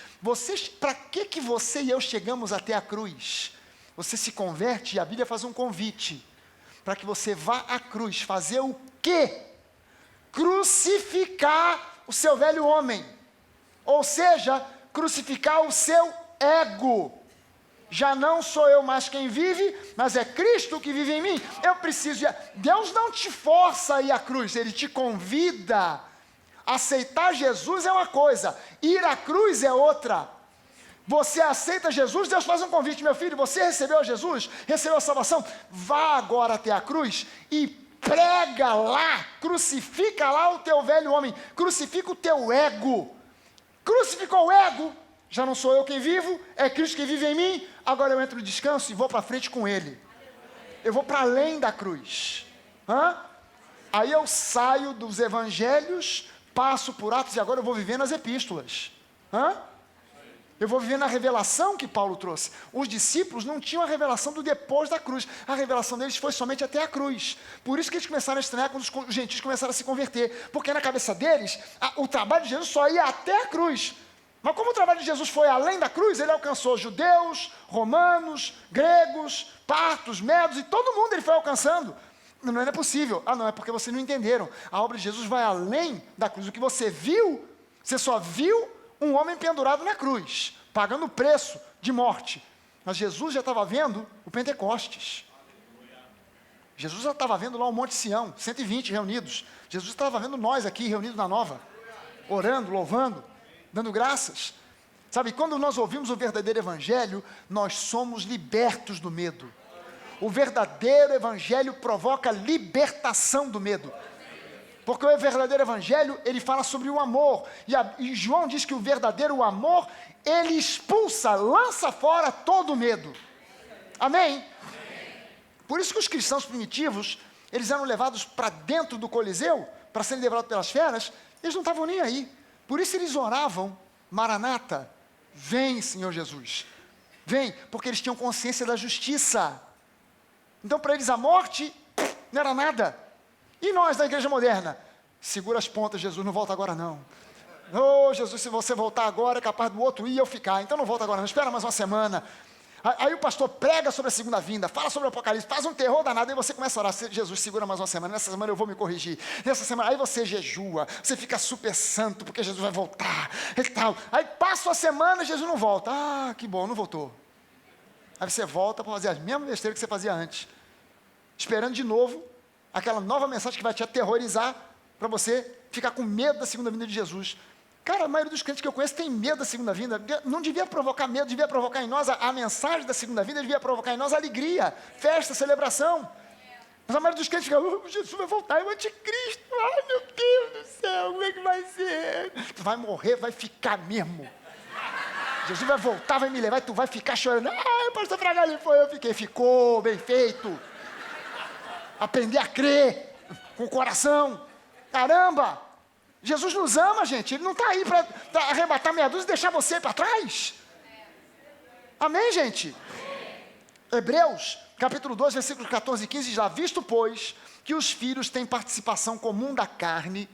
para que você e eu chegamos até a cruz? Você se converte e a Bíblia faz um convite. Para que você vá à cruz. Fazer o quê? Crucificar o seu velho homem. Ou seja, crucificar o seu ego. Já não sou eu mais quem vive, mas é Cristo que vive em mim. Eu preciso Deus não te força a ir à cruz, Ele te convida. Aceitar Jesus é uma coisa, ir à cruz é outra. Você aceita Jesus, Deus faz um convite, meu filho, você recebeu Jesus, recebeu a salvação, vá agora até a cruz e prega lá, crucifica lá o teu velho homem, crucifica o teu ego. Crucificou o ego, já não sou eu quem vivo, é Cristo que vive em mim, agora eu entro no descanso e vou para frente com Ele. Eu vou para além da cruz. Aí eu saio dos evangelhos, passo por Atos e agora eu vou viver nas epístolas. Eu vou viver na revelação que Paulo trouxe. Os discípulos não tinham a revelação do depois da cruz. A revelação deles foi somente até a cruz. Por isso que eles começaram a estranhar quando os gentios começaram a se converter. Porque na cabeça deles, o trabalho de Jesus só ia até a cruz. Mas como o trabalho de Jesus foi além da cruz, ele alcançou judeus, romanos, gregos, partos, medos, e todo mundo ele foi alcançando. Não é possível. Não, é porque vocês não entenderam. A obra de Jesus vai além da cruz. O que você viu, você só viu um homem pendurado na cruz, pagando o preço de morte. Mas Jesus já estava vendo o Pentecostes. Jesus já estava vendo lá o Monte Sião, 120 reunidos. Jesus estava vendo nós aqui reunidos na Nova, orando, louvando, dando graças. Sabe, quando nós ouvimos o verdadeiro evangelho, nós somos libertos do medo. O verdadeiro evangelho provoca libertação do medo. Porque o verdadeiro evangelho, ele fala sobre o amor. E João diz que o verdadeiro amor, ele expulsa, lança fora todo o medo. Amém? Por isso que os cristãos primitivos, eles eram levados para dentro do Coliseu, para serem levados pelas feras, eles não estavam nem aí. Por isso eles oravam, Maranata, vem Senhor Jesus. Vem, porque eles tinham consciência da justiça. Então para eles a morte não era nada. E nós da igreja moderna? Segura as pontas, Jesus, não volta agora não. Jesus, se você voltar agora, é capaz do outro ir e eu ficar. Então não volta agora não, espera mais uma semana. Aí o pastor prega sobre a segunda vinda, fala sobre o Apocalipse, faz um terror danado, e você começa a orar, Jesus, segura mais uma semana, nessa semana eu vou me corrigir. Nessa semana, aí você jejua, você fica super santo, porque Jesus vai voltar, e tal. Aí passa a semana, Jesus não volta. Que bom, não voltou. Aí você volta para fazer as mesmas besteiras que você fazia antes. Esperando de novo aquela nova mensagem que vai te aterrorizar, para você ficar com medo da segunda vinda de Jesus. Cara, a maioria dos crentes que eu conheço tem medo da segunda vinda. Não devia provocar medo, devia provocar em nós a mensagem da segunda vinda, devia provocar em nós alegria, festa, celebração. Mas a maioria dos crentes fica, Jesus vai voltar, é o anticristo. Ai, meu Deus do céu, como é que vai ser? Tu vai morrer, vai ficar mesmo. Jesus vai voltar, vai me levar e tu vai ficar chorando. O pastor Fragale foi, eu fiquei. Ficou, bem feito. Aprender a crer com o coração. Caramba, Jesus nos ama, gente. Ele não está aí para arrebatar meia dúzia e deixar você para trás. Amém, gente? Hebreus, capítulo 2, versículos 14 e 15, diz lá, visto, pois, que os filhos têm participação comum da carne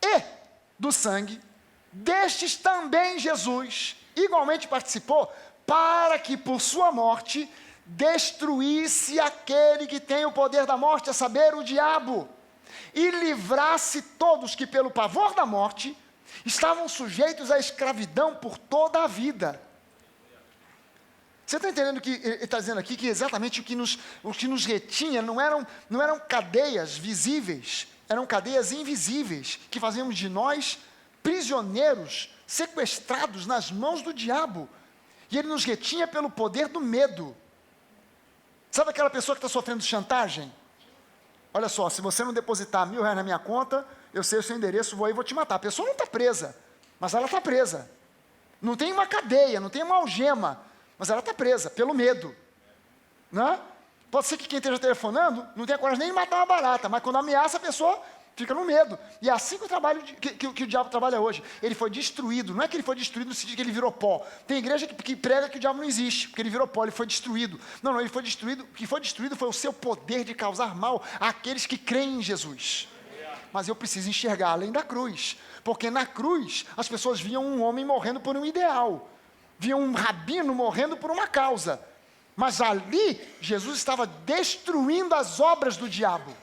e do sangue, destes também Jesus igualmente participou, para que por sua morte destruísse aquele que tem o poder da morte, a saber, o diabo, e livrasse todos que pelo pavor da morte estavam sujeitos à escravidão por toda a vida. Você está entendendo que ele está dizendo aqui que exatamente o que nos retinha não eram cadeias visíveis, eram cadeias invisíveis, que faziam de nós prisioneiros, sequestrados nas mãos do diabo. E ele nos retinha pelo poder do medo. Sabe aquela pessoa que está sofrendo chantagem? Olha só, se você não depositar R$1.000 na minha conta, eu sei o seu endereço, vou aí e vou te matar. A pessoa não está presa, mas ela está presa. Não tem uma cadeia, não tem uma algema, mas ela está presa pelo medo. Né? Pode ser que quem esteja telefonando não tenha coragem nem de matar uma barata, mas quando ameaça a pessoa fica no medo. E é assim que o diabo trabalha hoje. Ele foi destruído. Não é que ele foi destruído no sentido de que ele virou pó. Tem igreja que prega que o diabo não existe, porque ele virou pó, ele foi destruído. Não, ele foi destruído. O que foi destruído foi o seu poder de causar mal àqueles que creem em Jesus. Mas eu preciso enxergar além da cruz. Porque na cruz, as pessoas viam um homem morrendo por um ideal. Viam um rabino morrendo por uma causa. Mas ali, Jesus estava destruindo as obras do diabo.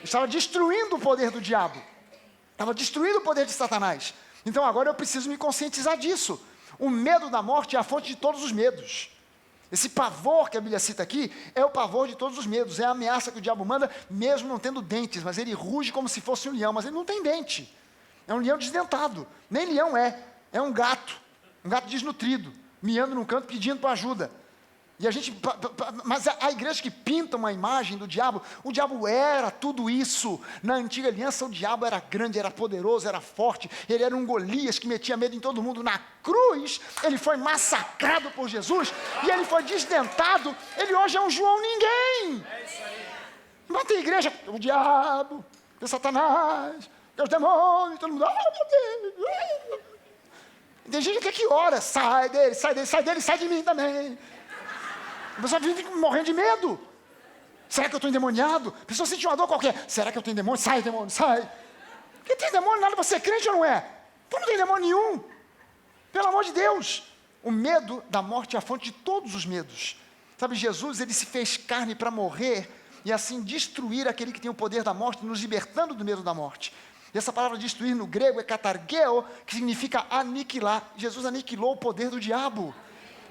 Estava destruindo o poder do diabo. Estava destruindo o poder de Satanás. Então agora eu preciso me conscientizar disso. O medo da morte é a fonte de todos os medos. Esse pavor que a Bíblia cita aqui é o pavor de todos os medos. É a ameaça que o diabo manda, mesmo não tendo dentes. Mas ele ruge como se fosse um leão. Mas ele não tem dente. É um leão desdentado. Nem leão é um gato. Um gato desnutrido, miando num canto pedindo para ajuda. E a gente, mas a igreja que pinta uma imagem do diabo, o diabo era tudo isso. Na antiga aliança o diabo era grande, era poderoso, era forte. Ele era um Golias que metia medo em todo mundo. Na cruz, ele foi massacrado por Jesus e ele foi desdentado. Ele hoje é um João ninguém. É isso aí. Mas tem igreja, o diabo, o Satanás, os demônios, todo mundo, meu Deus. Tem gente até que ora, sai dele, sai dele, sai dele, sai de mim também. A pessoa vive morrendo de medo. Será que eu estou endemoniado? A pessoa sente uma dor qualquer. Será que eu tenho demônio? Sai, demônio, sai. Porque tem demônio nada, você é crente ou não é? Então não tem demônio nenhum. Pelo amor de Deus. O medo da morte é a fonte de todos os medos. Sabe, Jesus, ele se fez carne para morrer e assim destruir aquele que tem o poder da morte, nos libertando do medo da morte. E essa palavra destruir no grego é katargeo, que significa aniquilar. Jesus aniquilou o poder do diabo.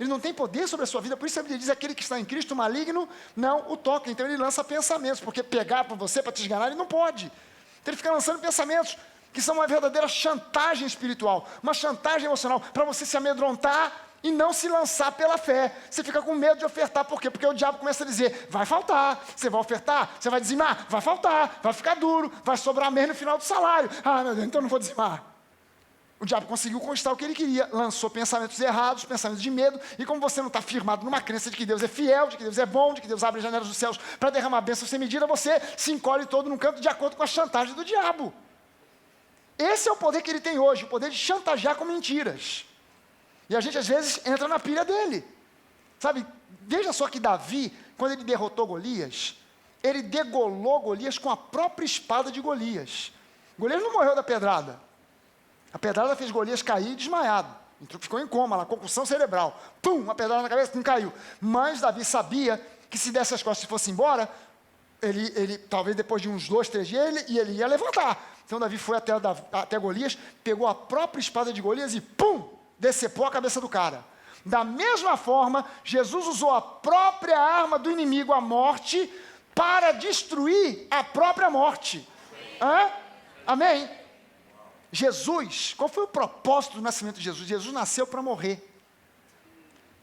Ele não tem poder sobre a sua vida, por isso a Bíblia diz, aquele que está em Cristo, maligno, não o toca. Então ele lança pensamentos, porque pegar para você, para te esganar, ele não pode. Então ele fica lançando pensamentos, que são uma verdadeira chantagem espiritual, uma chantagem emocional, para você se amedrontar e não se lançar pela fé. Você fica com medo de ofertar, por quê? Porque o diabo começa a dizer, vai faltar, você vai ofertar, você vai dizimar, vai faltar, vai ficar duro, vai sobrar mesmo no final do salário. Ah, meu Deus, então eu não vou dizimar. O diabo conseguiu conquistar o que ele queria, lançou pensamentos errados, pensamentos de medo, e como você não está firmado numa crença de que Deus é fiel, de que Deus é bom, de que Deus abre as janelas dos céus para derramar bênção sem medida, você se encolhe todo num canto de acordo com a chantagem do diabo. Esse é o poder que ele tem hoje, o poder de chantagear com mentiras. E a gente às vezes entra na pilha dele. Sabe, veja só que Davi, quando ele derrotou Golias, ele degolou Golias com a própria espada de Golias. Golias não morreu da pedrada. A pedrada fez Golias cair desmaiado. Ficou em coma, lá, concussão cerebral. Pum, uma pedrada na cabeça, não caiu. Mas Davi sabia que se desse as costas e fosse embora, ele talvez depois de uns 2, 3 dias, ele ia levantar. Então Davi foi até Golias, pegou a própria espada de Golias e pum, decepou a cabeça do cara. Da mesma forma, Jesus usou a própria arma do inimigo, a morte, para destruir a própria morte. Hã? Amém? Jesus, qual foi o propósito do nascimento de Jesus? Jesus nasceu para morrer.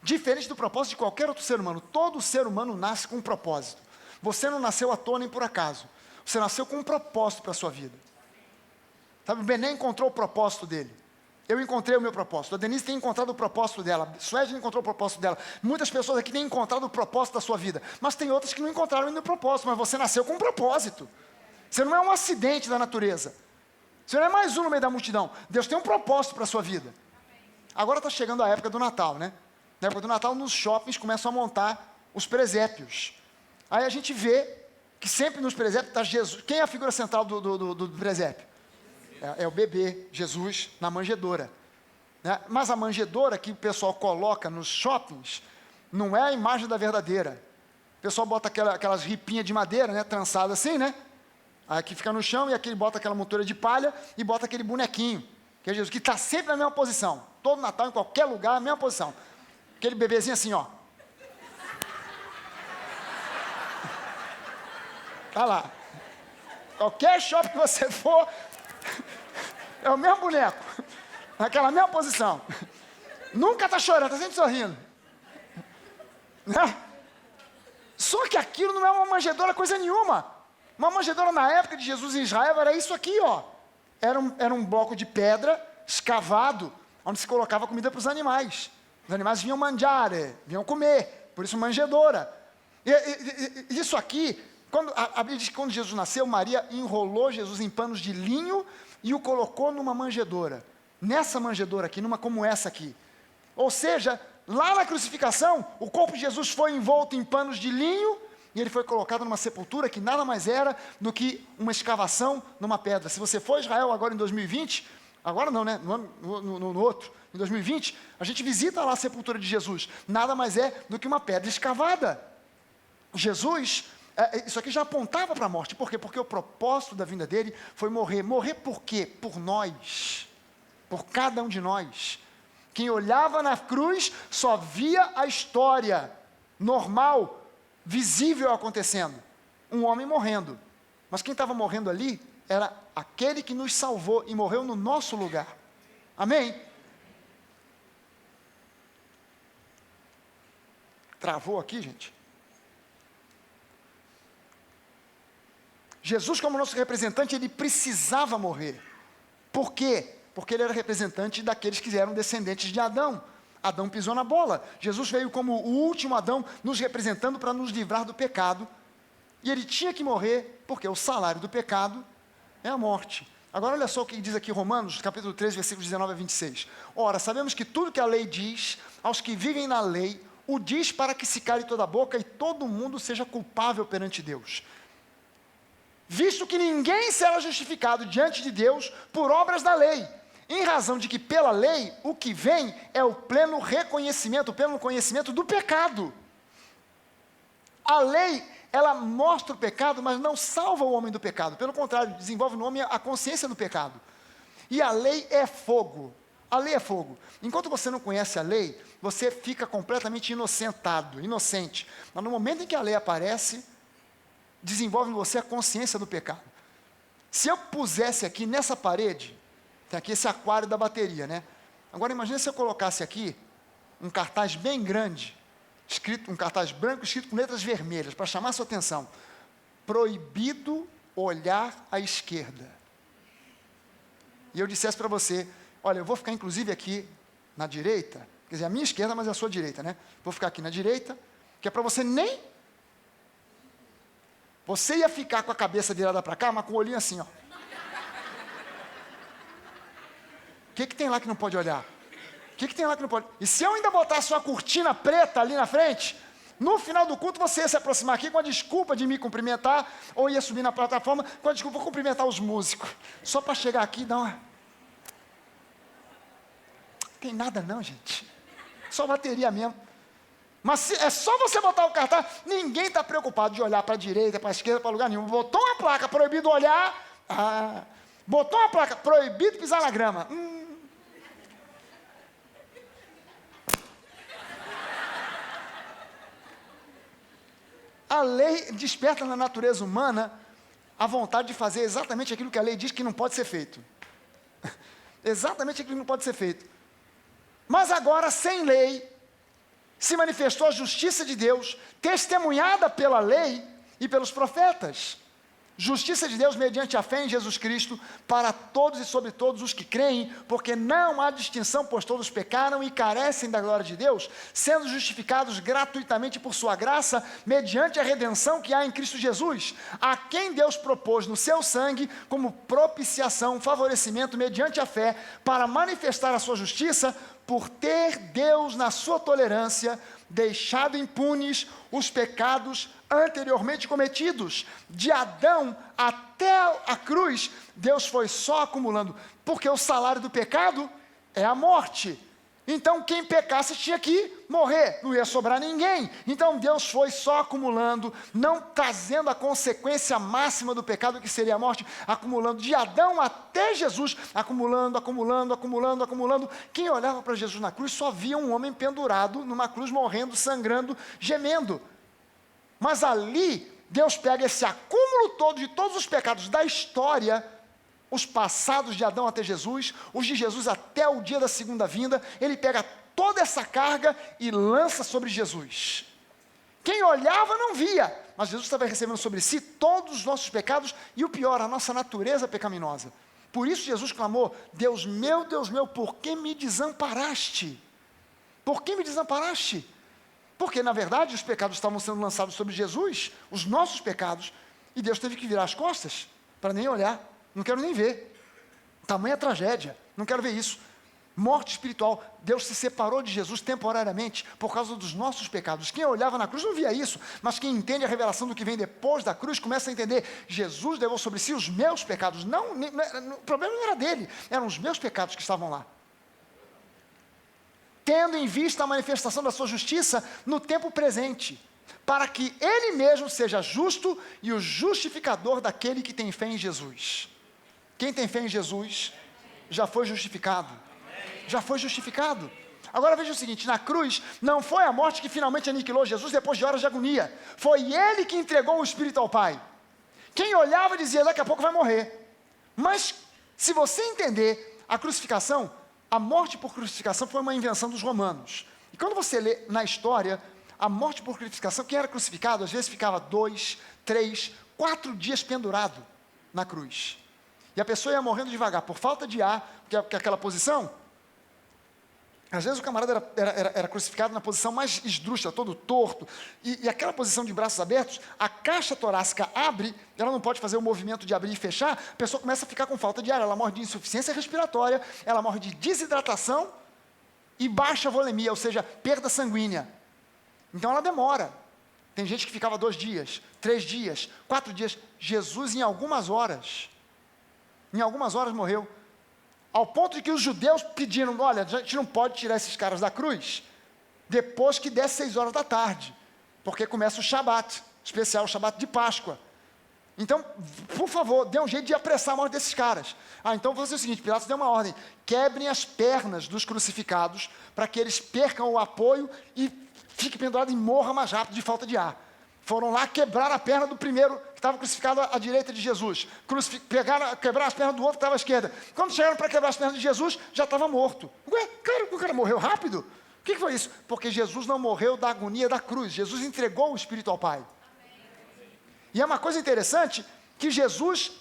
Diferente do propósito de qualquer outro ser humano. Todo ser humano nasce com um propósito. Você não nasceu à toa nem por acaso. Você nasceu com um propósito para a sua vida. Sabe, o Bené encontrou o propósito dele. Eu encontrei o meu propósito. A Denise tem encontrado o propósito dela. A Suede encontrou o propósito dela. Muitas pessoas aqui têm encontrado o propósito da sua vida. Mas tem outras que não encontraram ainda o propósito. Mas você nasceu com um propósito. Você não é um acidente da natureza. Você não é mais um no meio da multidão. Deus tem um propósito para a sua vida. Agora está chegando a época do Natal, né? Na época do Natal, nos shoppings começam a montar os presépios. Aí a gente vê que sempre nos presépios está Jesus. Quem é a figura central do presépio? É o bebê, Jesus, na manjedoura. Né? Mas a manjedoura que o pessoal coloca nos shoppings não é a imagem da verdadeira. O pessoal bota aquelas ripinhas de madeira, né? Trançadas assim, né? Aqui fica no chão e aqui ele bota aquela montura de palha e bota aquele bonequinho, que é Jesus, que está sempre na mesma posição. Todo Natal, em qualquer lugar, a mesma posição. Aquele bebezinho assim, ó. Tá lá. Qualquer shopping que você for, é o mesmo boneco. Naquela mesma posição. Nunca está chorando, está sempre sorrindo. Né? Só que aquilo não é uma manjedoura coisa nenhuma. Uma manjedoura na época de Jesus em Israel era isso aqui, ó. Era um bloco de pedra escavado, onde se colocava comida para os animais. Os animais vinham mangiare, vinham comer, por isso manjedoura. E isso aqui, a Bíblia diz que quando Jesus nasceu, Maria enrolou Jesus em panos de linho e o colocou numa manjedoura. Nessa manjedoura aqui, numa como essa aqui. Ou seja, lá na crucificação, o corpo de Jesus foi envolto em panos de linho, e ele foi colocado numa sepultura que nada mais era do que uma escavação numa pedra. Se você for a Israel agora em 2020, agora não, né? No outro, em 2020, a gente visita lá a sepultura de Jesus. Nada mais é do que uma pedra escavada. Jesus, isso aqui já apontava para a morte. Por quê? Porque o propósito da vinda dele foi morrer. Morrer por quê? Por nós. Por cada um de nós. Quem olhava na cruz só via a história normal, visível acontecendo, um homem morrendo, mas quem estava morrendo ali era aquele que nos salvou e morreu no nosso lugar, amém? Travou aqui, gente? Jesus, como nosso representante, ele precisava morrer. Por quê? Porque ele era representante daqueles que eram descendentes de Adão. Adão pisou na bola. Jesus veio como o último Adão, nos representando para nos livrar do pecado. E ele tinha que morrer, porque o salário do pecado é a morte. Agora olha só o que diz aqui Romanos, capítulo 3, versículos 19 a 26. Ora, sabemos que tudo que a lei diz, aos que vivem na lei, o diz para que se cale toda a boca e todo mundo seja culpável perante Deus. Visto que ninguém será justificado diante de Deus por obras da lei, em razão de que pela lei o que vem é o pleno reconhecimento, o pleno conhecimento do pecado. A lei, ela mostra o pecado, mas não salva o homem do pecado. Pelo contrário, desenvolve no homem a consciência do pecado. E a lei é fogo. A lei é fogo. Enquanto você não conhece a lei, você fica completamente inocentado, inocente. Mas no momento em que a lei aparece, desenvolve em você a consciência do pecado. Se eu pusesse aqui nessa parede, tem aqui esse aquário da bateria, né? Agora imagine se eu colocasse aqui um cartaz bem grande, um cartaz branco escrito com letras vermelhas, para chamar a sua atenção. Proibido olhar à esquerda. E eu dissesse para você, olha, eu vou ficar inclusive aqui na direita, quer dizer, a minha esquerda, mas a sua direita, né? Vou ficar aqui na direita, que é para você nem... Você ia ficar com a cabeça virada para cá, mas com o olhinho assim, ó. O que tem lá que não pode olhar? O que tem lá que não pode? E se eu ainda botasse uma cortina preta ali na frente, no final do culto você ia se aproximar aqui com a desculpa de me cumprimentar, ou ia subir na plataforma com a desculpa de cumprimentar os músicos. Só para chegar aqui e dar uma... Não tem nada não, gente. Só bateria mesmo. Mas é só você botar o cartaz, ninguém está preocupado de olhar para a direita, para a esquerda, para lugar nenhum. Botou uma placa, proibido olhar, botou uma placa, proibido pisar na grama. A lei desperta na natureza humana a vontade de fazer exatamente aquilo que a lei diz que não pode ser feito. Exatamente aquilo que não pode ser feito. Mas agora, sem lei, se manifestou a justiça de Deus, testemunhada pela lei e pelos profetas. Justiça de Deus mediante a fé em Jesus Cristo, para todos e sobre todos os que creem, porque não há distinção, pois todos pecaram e carecem da glória de Deus, sendo justificados gratuitamente por sua graça, mediante a redenção que há em Cristo Jesus, a quem Deus propôs no seu sangue, como propiciação, favorecimento, mediante a fé, para manifestar a sua justiça, por ter Deus, na sua tolerância, deixado impunes os pecados anteriormente cometidos. De Adão até a cruz, Deus foi só acumulando, porque o salário do pecado é a morte. Então quem pecasse tinha que morrer, não ia sobrar ninguém. Então Deus foi só acumulando, não trazendo a consequência máxima do pecado, que seria a morte, acumulando de Adão até Jesus, acumulando. Quem olhava para Jesus na cruz só via um homem pendurado numa cruz, morrendo, sangrando, gemendo. Mas ali, Deus pega esse acúmulo todo de todos os pecados da história, os passados de Adão até Jesus, os de Jesus até o dia da segunda vinda, ele pega toda essa carga e lança sobre Jesus. Quem olhava não via, mas Jesus estava recebendo sobre si todos os nossos pecados e o pior, a nossa natureza pecaminosa. Por isso Jesus clamou, Deus meu, por que me desamparaste? Por que me desamparaste? Porque, na verdade, os pecados estavam sendo lançados sobre Jesus, os nossos pecados, e Deus teve que virar as costas para nem olhar. Não quero nem ver. Tamanha tragédia. Não quero ver isso. Morte espiritual. Deus se separou de Jesus temporariamente por causa dos nossos pecados. Quem olhava na cruz não via isso, mas quem entende a revelação do que vem depois da cruz começa a entender. Jesus levou sobre si os meus pecados. O problema não era dele, eram os meus pecados que estavam lá. Tendo em vista a manifestação da sua justiça no tempo presente, para que ele mesmo seja justo e o justificador daquele que tem fé em Jesus. Quem tem fé em Jesus já foi justificado. Já foi justificado. Agora veja o seguinte, na cruz não foi a morte que finalmente aniquilou Jesus depois de horas de agonia. Foi ele que entregou o Espírito ao Pai. Quem olhava dizia, daqui a pouco vai morrer. Mas se você entender a crucificação, a morte por crucificação foi uma invenção dos romanos. E quando você lê na história, a morte por crucificação, quem era crucificado, às vezes ficava 2, 3, 4 dias pendurado na cruz. E a pessoa ia morrendo devagar, por falta de ar, porque aquela posição, às vezes o camarada era crucificado na posição mais esdrúxula, todo torto, e aquela posição de braços abertos, a caixa torácica abre, ela não pode fazer o movimento de abrir e fechar, a pessoa começa a ficar com falta de ar, ela morre de insuficiência respiratória, ela morre de desidratação e baixa volemia, ou seja, perda sanguínea. Então ela demora. Tem gente que ficava 2 dias, 3 dias, 4 dias. Jesus, em algumas horas morreu. Ao ponto de que os judeus pediram, olha, a gente não pode tirar esses caras da cruz depois que der 6 horas da tarde, porque começa o Shabat, especial, o Shabat de Páscoa. Então, por favor, dê um jeito de apressar a morte desses caras. Então vou fazer o seguinte, Pilatos deu uma ordem, quebrem as pernas dos crucificados, para que eles percam o apoio e fiquem pendurados e morram mais rápido de falta de ar. Foram lá quebrar a perna do primeiro que estava crucificado à direita de Jesus. Quebraram as pernas do outro que estava à esquerda. Quando chegaram para quebrar as pernas de Jesus, já estava morto. Ué, o cara morreu rápido? O que foi isso? Porque Jesus não morreu da agonia da cruz. Jesus entregou o Espírito ao Pai. E é uma coisa interessante, que Jesus,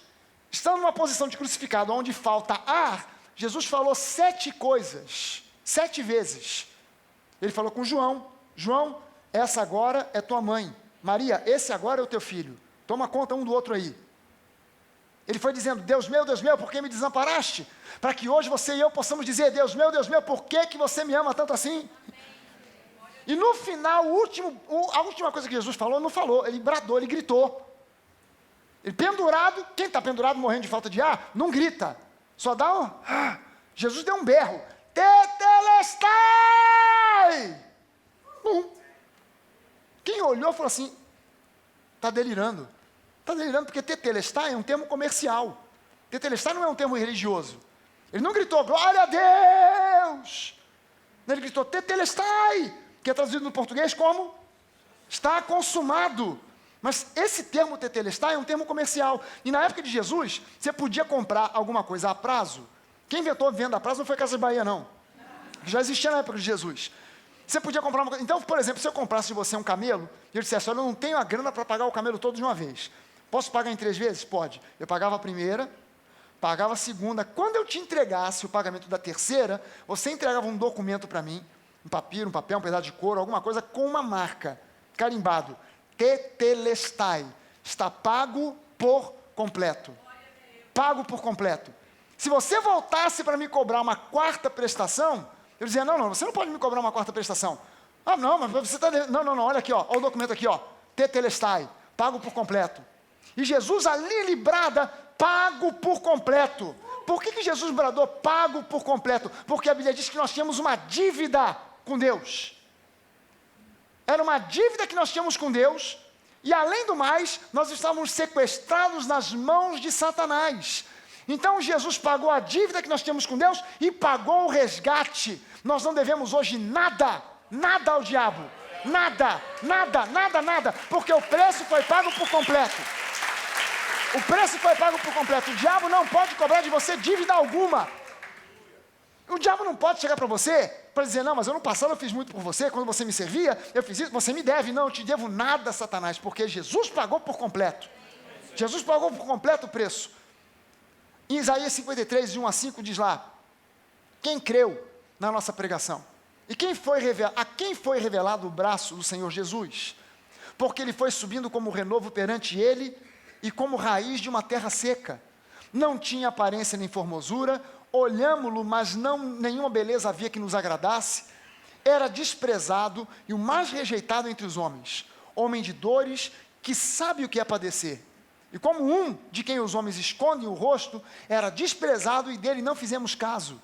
estando numa posição de crucificado, onde falta ar, Jesus falou 7 coisas, 7 vezes. Ele falou com João, João, essa agora é tua mãe. Maria, esse agora é o teu filho. Toma conta um do outro aí. Ele foi dizendo, Deus meu, por que me desamparaste? Para que hoje você e eu possamos dizer, Deus meu, por que você me ama tanto assim? E no final, a última coisa que Jesus falou, não falou, ele bradou, ele gritou. Ele pendurado, quem está pendurado morrendo de falta de ar, não grita. Só dá um... Jesus deu um berro. Tetelestai! Quem olhou falou assim, está delirando. Está delirando porque tetelestai é um termo comercial. Tetelestai não é um termo religioso. Ele não gritou, glória a Deus. Ele gritou, tetelestai, que é traduzido no português como está consumado. Mas esse termo tetelestai é um termo comercial. E na época de Jesus, você podia comprar alguma coisa a prazo. Quem inventou venda a prazo não foi Casa de Bahia, não. Já existia na época de Jesus. Você podia comprar uma coisa. Então, por exemplo, se eu comprasse de você um camelo, e eu dissesse, olha, eu não tenho a grana para pagar o camelo todo de uma vez. Posso pagar em 3 vezes? Pode. Eu pagava a primeira, pagava a segunda. Quando eu te entregasse o pagamento da terceira, você entregava um documento para mim, um papiro, um papel, um pedaço de couro, alguma coisa com uma marca, carimbado. Tetelestai. Está pago por completo. Pago por completo. Se você voltasse para me cobrar uma 4ª prestação, eu dizia, não, você não pode me cobrar uma 4ª prestação. Ah, não, mas você está... Não, olha aqui, olha o documento aqui, tetelestai, pago por completo. E Jesus ali ele brada, pago por completo. Por que Jesus bradou pago por completo? Porque a Bíblia diz que nós tínhamos uma dívida com Deus. Era uma dívida que nós tínhamos com Deus, e além do mais, nós estávamos sequestrados nas mãos de Satanás. Então Jesus pagou a dívida que nós tínhamos com Deus e pagou o resgate. Nós não devemos hoje nada ao diabo. Nada, porque o preço foi pago por completo. O preço foi pago por completo. O diabo não pode cobrar de você dívida alguma. O diabo não pode chegar para você para dizer, não, mas eu no passado eu fiz muito por você, quando você me servia, eu fiz isso, você me deve. Não, eu te devo nada, Satanás, porque Jesus pagou por completo. Jesus pagou por completo o preço. Em Isaías 53, de 1 a 5, diz lá, quem creu na nossa pregação? E a quem foi revelado o braço do Senhor Jesus? Porque ele foi subindo como renovo perante ele e como raiz de uma terra seca. Não tinha aparência nem formosura, olhámo-lo, mas nenhuma beleza havia que nos agradasse. Era desprezado e o mais rejeitado entre os homens. Homem de dores, que sabe o que é padecer. E como um de quem os homens escondem o rosto, era desprezado e dele não fizemos caso.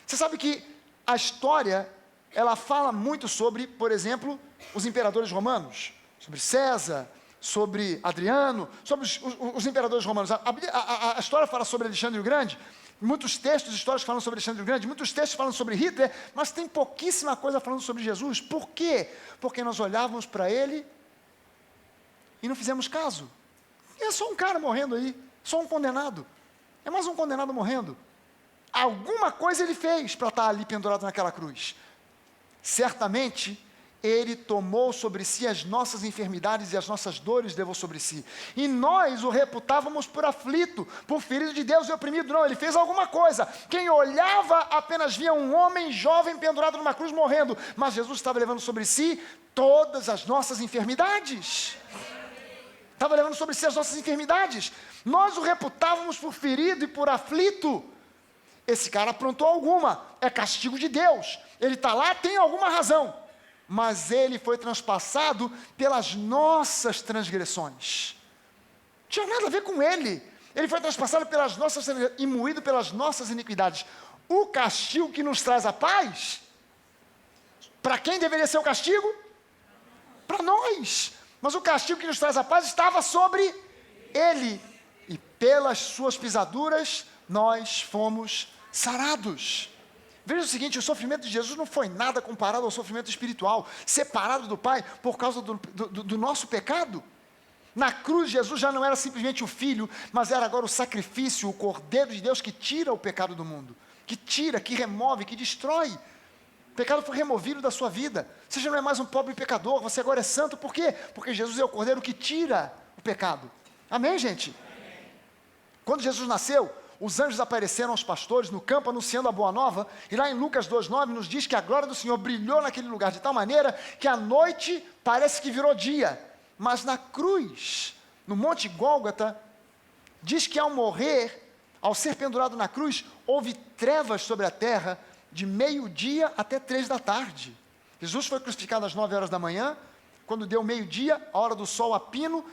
Você sabe que a história, ela fala muito sobre, por exemplo, os imperadores romanos. Sobre César, sobre Adriano, sobre os imperadores romanos. A história fala sobre Alexandre o Grande. Muitos textos históricos falam sobre Alexandre o Grande, muitos textos falam sobre Hitler, mas tem pouquíssima coisa falando sobre Jesus. Por quê? Porque nós olhávamos para ele e não fizemos caso. É só um cara morrendo aí, só um condenado. É mais um condenado morrendo. Alguma coisa ele fez para estar ali pendurado naquela cruz. Certamente, Ele tomou sobre si as nossas enfermidades e as nossas dores levou sobre si. E nós o reputávamos por aflito, por ferido de Deus e oprimido. Não, ele fez alguma coisa. Quem olhava apenas via um homem jovem pendurado numa cruz morrendo. Mas Jesus estava levando sobre si todas as nossas enfermidades. Estava levando sobre si as nossas enfermidades. Nós o reputávamos por ferido e por aflito. Esse cara aprontou alguma. É castigo de Deus. Ele está lá, tem alguma razão. Mas ele foi transpassado pelas nossas transgressões. Não tinha nada a ver com ele. Ele foi transpassado pelas nossas transgressões e moído pelas nossas iniquidades. O castigo que nos traz a paz, para quem deveria ser o castigo? Para nós. Mas o castigo que nos traz a paz estava sobre ele. E pelas suas pisaduras nós fomos sarados. Veja o seguinte, o sofrimento de Jesus não foi nada comparado ao sofrimento espiritual, separado do Pai por causa do nosso pecado. Na cruz, Jesus já não era simplesmente o Filho, mas era agora o sacrifício, o Cordeiro de Deus que tira o pecado do mundo, que tira, que remove, que destrói. O pecado foi removido da sua vida. Você já não é mais um pobre pecador, você agora é santo. Por quê? Porque Jesus é o Cordeiro que tira o pecado. Amém, gente? Amém. Quando Jesus nasceu, os anjos apareceram aos pastores no campo anunciando a boa nova, e lá em Lucas 2,9 nos diz que a glória do Senhor brilhou naquele lugar de tal maneira que a noite parece que virou dia. Mas na cruz, no Monte Gólgota, diz que ao morrer, ao ser pendurado na cruz, houve trevas sobre a terra de meio-dia até 3 da tarde. Jesus foi crucificado às 9 horas da manhã, quando deu meio-dia, a hora do sol a pino,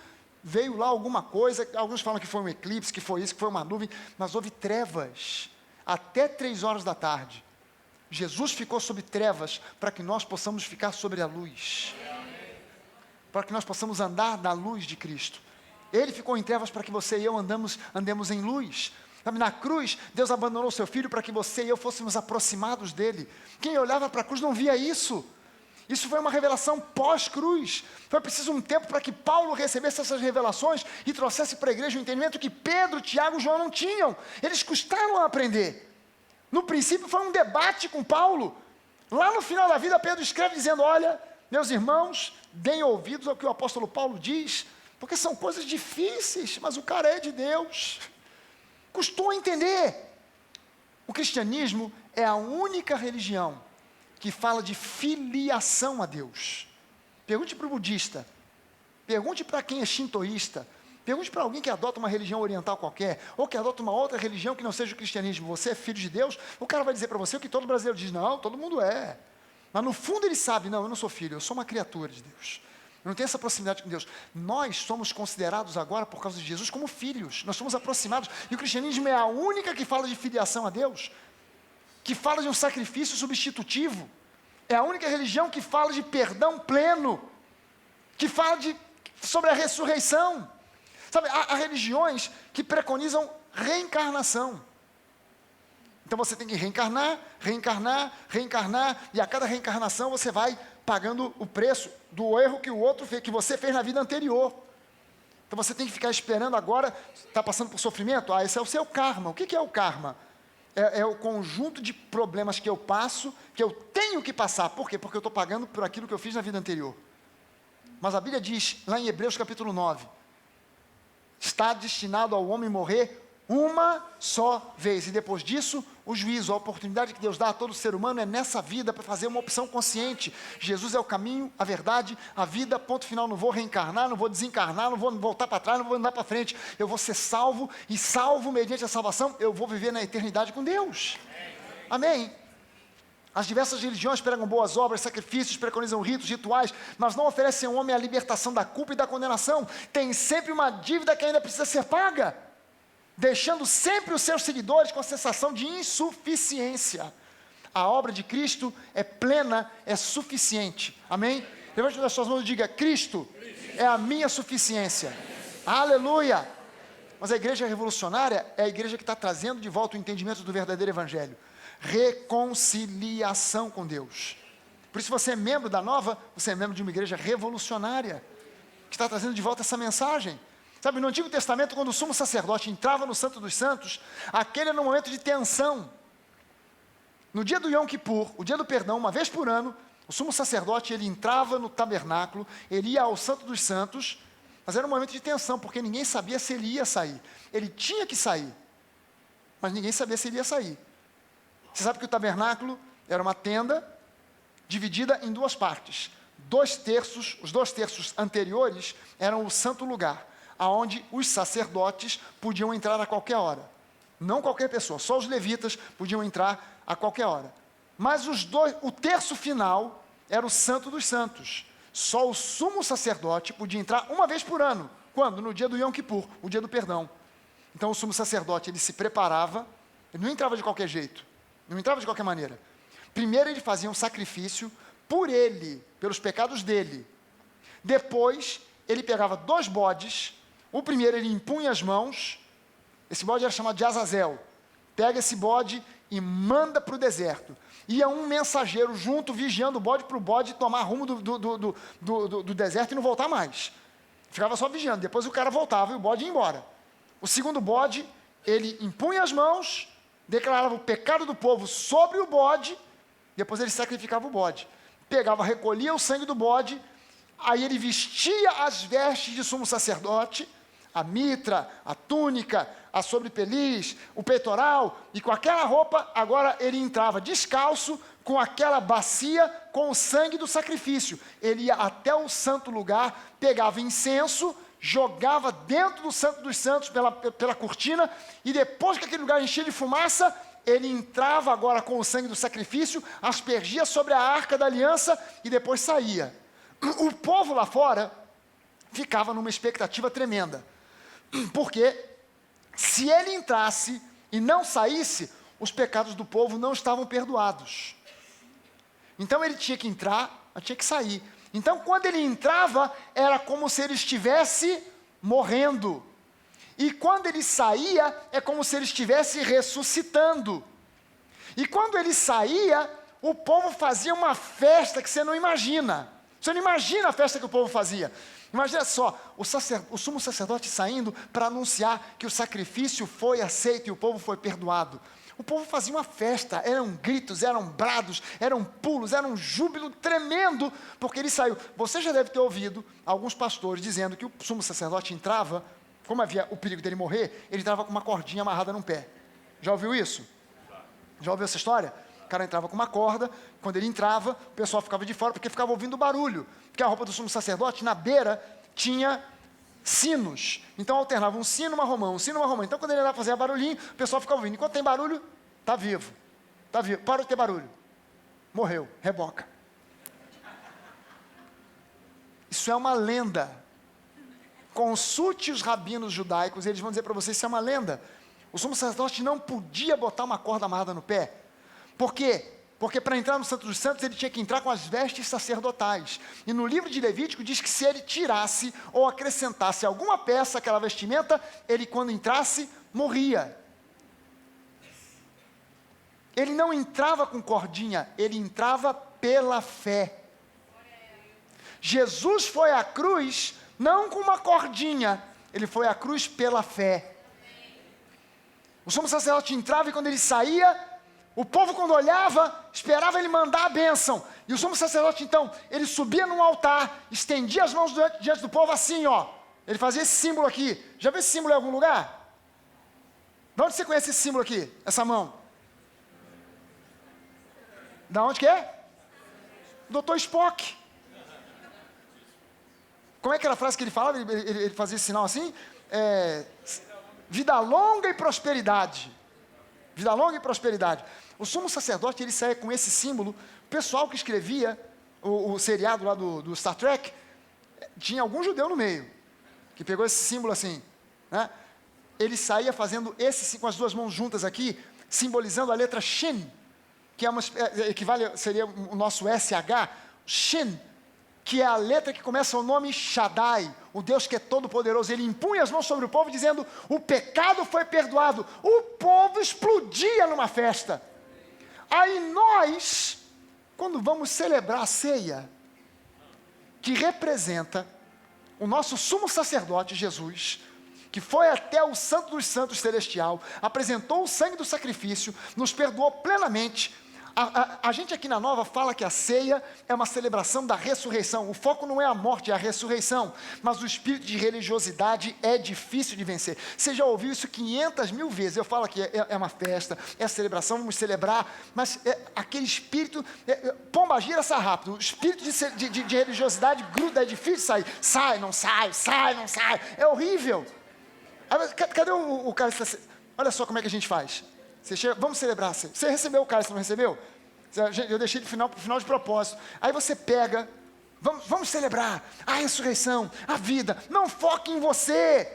veio lá alguma coisa, alguns falam que foi um eclipse, que foi isso, que foi uma nuvem, mas houve trevas, até 3 horas da tarde. Jesus ficou sob trevas, para que nós possamos ficar sobre a luz, para que nós possamos andar na luz de Cristo. Ele ficou em trevas para que você e eu andemos em luz. Na cruz, Deus abandonou o seu Filho para que você e eu fôssemos aproximados dele. Quem olhava para a cruz não via isso. Isso foi uma revelação pós-cruz. Foi preciso um tempo para que Paulo recebesse essas revelações e trouxesse para a igreja o entendimento que Pedro, Tiago e João não tinham. Eles custaram a aprender. No princípio foi um debate com Paulo. Lá no final da vida, Pedro escreve dizendo: olha, meus irmãos, deem ouvidos ao que o apóstolo Paulo diz, porque são coisas difíceis, mas o cara é de Deus. Custou a entender. O cristianismo é a única religião que fala de filiação a Deus. Pergunte para o budista, pergunte para quem é shintoísta, pergunte para alguém que adota uma religião oriental qualquer, ou que adota uma outra religião que não seja o cristianismo. Você é filho de Deus? O cara vai dizer para você o que todo brasileiro diz: não, todo mundo é. Mas no fundo ele sabe: não, eu não sou filho, eu sou uma criatura de Deus. Eu não tenho essa proximidade com Deus. Nós somos considerados agora, por causa de Jesus, como filhos. Nós somos aproximados. E o cristianismo é a única que fala de filiação a Deus, que fala de um sacrifício substitutivo. É a única religião que fala de perdão pleno, que fala sobre a ressurreição. Sabe, há religiões que preconizam reencarnação. Então você tem que reencarnar, e a cada reencarnação você vai pagando o preço do erro que o outro fez, que você fez na vida anterior. Então você tem que ficar esperando agora, está passando por sofrimento? Esse é o seu karma. O que é o karma? É o conjunto de problemas que eu passo, que eu tenho que passar. Por quê? Porque eu estou pagando por aquilo que eu fiz na vida anterior. Mas a Bíblia diz, lá em Hebreus capítulo 9, está destinado ao homem morrer uma só vez, e depois disso, o juízo. A oportunidade que Deus dá a todo ser humano é nessa vida, para fazer uma opção consciente. Jesus é o caminho, a verdade, a vida, ponto final. Não vou reencarnar, não vou desencarnar, não vou voltar para trás, não vou andar para frente. Eu vou ser salvo, e salvo mediante a salvação, eu vou viver na eternidade com Deus. Amém? As diversas religiões pregam boas obras, sacrifícios, preconizam ritos, rituais, mas não oferecem ao homem a libertação da culpa e da condenação. Tem sempre uma dívida que ainda precisa ser paga, deixando sempre os seus seguidores com a sensação de insuficiência. A obra de Cristo é plena, é suficiente. Amém? Levante as suas mãos e diga: Cristo é a minha suficiência. Aleluia! Mas a igreja revolucionária é a igreja que está trazendo de volta o entendimento do verdadeiro evangelho. Reconciliação com Deus. Por isso você é membro da Nova, você é membro de uma igreja revolucionária, que está trazendo de volta essa mensagem. Sabe, no Antigo Testamento, quando o sumo sacerdote entrava no Santo dos Santos, aquele era um momento de tensão. No dia do Yom Kippur, o dia do perdão, uma vez por ano, O sumo sacerdote, ele entrava no tabernáculo, ele ia ao Santo dos Santos, mas era um momento de tensão, porque ninguém sabia se ele ia sair. Ele tinha que sair, mas ninguém sabia se ele ia sair. Você sabe que o tabernáculo era uma tenda dividida em duas partes. Os 2/3 anteriores eram o santo lugar, aonde os sacerdotes podiam entrar a qualquer hora. Não qualquer pessoa, só os levitas podiam entrar a qualquer hora. Mas o terço final era o Santo dos Santos. Só o sumo sacerdote podia entrar uma vez por ano. Quando? No dia do Yom Kippur, o dia do perdão. Então o sumo sacerdote, ele se preparava, ele não entrava de qualquer jeito, não entrava de qualquer maneira. Primeiro ele fazia um sacrifício por ele, pelos pecados dele. Depois ele pegava 2 bodes, o primeiro ele impunha as mãos, esse bode era chamado de Azazel. Pega esse bode e manda para o deserto. Ia um mensageiro junto, vigiando o bode para o bode tomar rumo do deserto e não voltar mais. Ficava só vigiando, depois o cara voltava e o bode ia embora. O segundo bode, ele impunha as mãos, declarava o pecado do povo sobre o bode, depois ele sacrificava o bode. Pegava, recolhia o sangue do bode, aí ele vestia as vestes de sumo sacerdote, a mitra, a túnica, a sobrepeliz, o peitoral, e com aquela roupa, agora ele entrava descalço, com aquela bacia, com o sangue do sacrifício. Ele ia até o santo lugar, pegava incenso, jogava dentro do Santo dos Santos, pela cortina, e depois que aquele lugar enchia de fumaça, ele entrava agora com o sangue do sacrifício, aspergia sobre a arca da aliança, e depois saía. O povo lá fora ficava numa expectativa tremenda, porque se ele entrasse e não saísse, os pecados do povo não estavam perdoados. Então ele tinha que entrar, mas tinha que sair. Então quando ele entrava, era como se ele estivesse morrendo. E quando ele saía, é como se ele estivesse ressuscitando. E quando ele saía, o povo fazia uma festa que você não imagina. Você não imagina a festa que o povo fazia. Imagina só, o sumo sacerdote saindo para anunciar que o sacrifício foi aceito e o povo foi perdoado. O povo fazia uma festa, eram gritos, eram brados, eram pulos, era um júbilo tremendo, porque ele saiu. Você já deve ter ouvido alguns pastores dizendo que o sumo sacerdote entrava, como havia o perigo dele morrer, ele entrava com uma cordinha amarrada num pé. Já ouviu isso? Já ouviu essa história? O cara entrava com uma corda, quando ele entrava, o pessoal ficava de fora, porque ficava ouvindo o barulho. Porque a roupa do sumo sacerdote, na beira, tinha sinos. Então alternava um sino, uma romã, um sino, uma romã. Então quando ele ia fazer barulhinho, o pessoal ficava ouvindo. Enquanto tem barulho, está vivo. Está vivo. Parou de ter barulho. Morreu. Reboca. Isso é uma lenda. Consulte os rabinos judaicos, eles vão dizer para você, isso é uma lenda. O sumo sacerdote não podia botar uma corda amarrada no pé. Por quê? Porque para entrar no Santo dos Santos, ele tinha que entrar com as vestes sacerdotais. E no livro de Levítico diz que se ele tirasse ou acrescentasse alguma peça àquela vestimenta, ele quando entrasse, morria. Ele não entrava com cordinha, ele entrava pela fé. Jesus foi à cruz, não com uma cordinha, ele foi à cruz pela fé. O sumo sacerdote entrava e quando ele saía, o povo quando olhava, esperava ele mandar a bênção. E o sumo sacerdote então, ele subia num altar, estendia as mãos diante do povo assim, ó. Ele fazia esse símbolo aqui. Já viu esse símbolo em algum lugar? De onde você conhece esse símbolo aqui? Essa mão? Da onde que é? Dr. Spock. Como é aquela frase que ele falava? Ele fazia esse sinal assim? Vida longa e prosperidade. Vida longa e prosperidade. O sumo sacerdote, ele saía com esse símbolo. O pessoal que escrevia o seriado lá do Star Trek, tinha algum judeu no meio, que pegou esse símbolo assim, né? Ele saía fazendo esse, com as duas mãos juntas aqui, simbolizando a letra Shin, que seria o nosso SH, Shin, que é a letra que começa o nome Shaddai, o Deus que é todo poderoso. Ele impunha as mãos sobre o povo dizendo, o pecado foi perdoado. O povo explodia numa festa. Aí nós, quando vamos celebrar a ceia, que representa o nosso sumo sacerdote Jesus, que foi até o Santo dos Santos celestial, apresentou o sangue do sacrifício, nos perdoou plenamente. A gente aqui na Nova fala que a ceia é uma celebração da ressurreição. O foco não é a morte, é a ressurreição. Mas o espírito de religiosidade é difícil de vencer. Você já ouviu isso 500.000 vezes. Eu falo que é uma festa, é celebração, vamos celebrar. Mas aquele espírito, pomba gira, sai rápido. O espírito de religiosidade gruda, é difícil de sair. Sai, não sai. É horrível. Cadê o cara? Olha só como é que a gente faz. Você chega, vamos celebrar. Você recebeu o cálice, não recebeu? Eu deixei de final de propósito. Aí você pega, vamos celebrar a ressurreição, a vida. Não foque em você.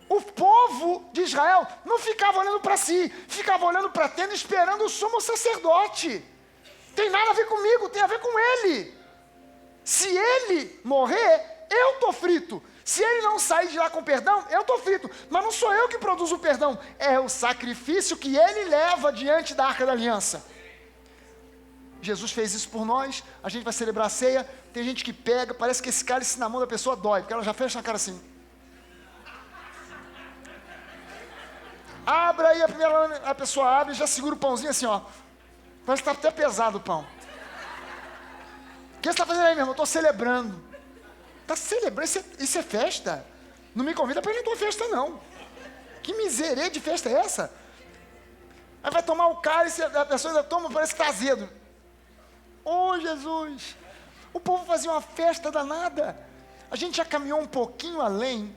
O povo de Israel não ficava olhando para si, ficava olhando para a tenda esperando o sumo sacerdote. Tem nada a ver comigo, tem a ver com ele. Se ele morrer, eu estou frito. Se ele não sair de lá com perdão, eu estou frito. Mas não sou eu que produzo o perdão. É o sacrifício que ele leva diante da Arca da Aliança. Jesus fez isso por nós. A gente vai celebrar a ceia. Tem gente que pega, parece que esse cálice na mão da pessoa dói, porque ela já fecha na cara assim. Abra aí, a pessoa abre e já segura o pãozinho assim, ó. Parece que está até pesado o pão. O que você está fazendo aí, meu irmão? Eu estou celebrando. Está celebrando? Isso é festa? Não me convida para ir na tua festa, não. Que miséria de festa é essa? Aí vai tomar o cálice, a pessoa ainda toma, parece que está azedo. Jesus! O povo fazia uma festa danada. A gente já caminhou um pouquinho além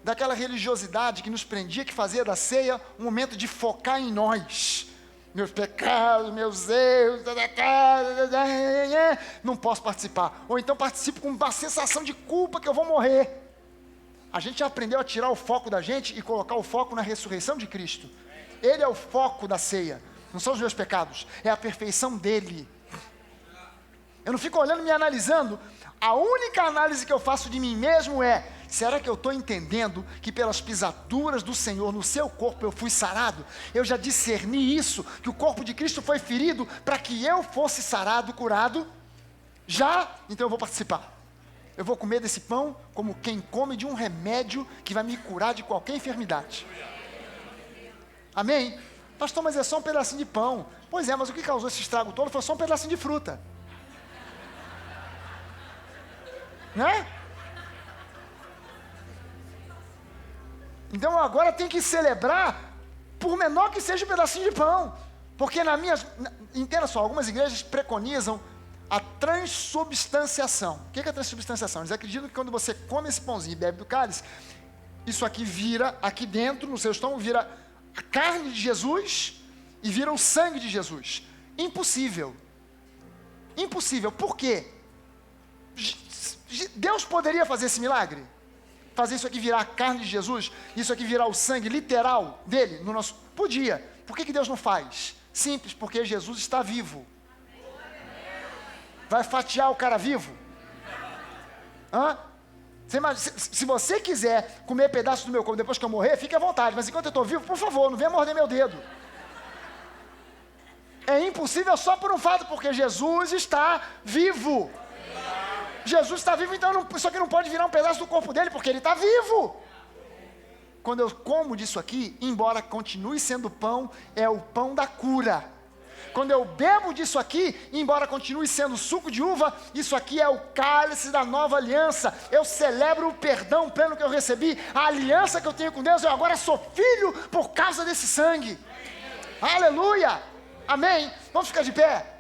daquela religiosidade que nos prendia, que fazia da ceia um momento de focar em nós. Meus pecados, meus erros, não posso participar. Ou então participo com uma sensação de culpa que eu vou morrer. A gente já aprendeu a tirar o foco da gente e colocar o foco na ressurreição de Cristo. Ele é o foco da ceia. Não são os meus pecados, é a perfeição dele. Eu não fico olhando, me analisando. A única análise que eu faço de mim mesmo é: será que eu estou entendendo que pelas pisaduras do Senhor no seu corpo eu fui sarado? Eu já discerni isso, que o corpo de Cristo foi ferido para que eu fosse sarado, curado? Já? Então eu vou participar. Eu vou comer desse pão como quem come de um remédio que vai me curar de qualquer enfermidade. Amém? Pastor, mas é só um pedacinho de pão. Pois é, mas o que causou esse estrago todo foi só um pedacinho de fruta. Né? Então agora tem que celebrar, por menor que seja um pedacinho de pão. Porque entenda só, algumas igrejas preconizam a transubstanciação. O que é a transubstanciação? Eles acreditam que quando você come esse pãozinho e bebe do cálice, isso aqui vira, aqui dentro, no seu estômago, vira a carne de Jesus e vira o sangue de Jesus. Impossível. Impossível. Por quê? Deus poderia fazer esse milagre? Fazer isso aqui virar a carne de Jesus, isso aqui virar o sangue literal dele no nosso... Podia. Por que Deus não faz? Simples, porque Jesus está vivo. Vai fatiar o cara vivo? Hã? Se você quiser comer pedaço do meu corpo depois que eu morrer, fique à vontade, mas enquanto eu estou vivo, por favor, não venha morder meu dedo. É impossível só por um fato, porque Jesus está vivo. Jesus está vivo, então isso aqui não pode virar um pedaço do corpo dele, porque ele está vivo. Quando eu como disso aqui, embora continue sendo pão, é o pão da cura. Quando eu bebo disso aqui, embora continue sendo suco de uva, isso aqui é o cálice da nova aliança. Eu celebro o perdão pleno que eu recebi, a aliança que eu tenho com Deus. Eu agora sou filho por causa desse sangue. Aleluia! Amém? Vamos ficar de pé?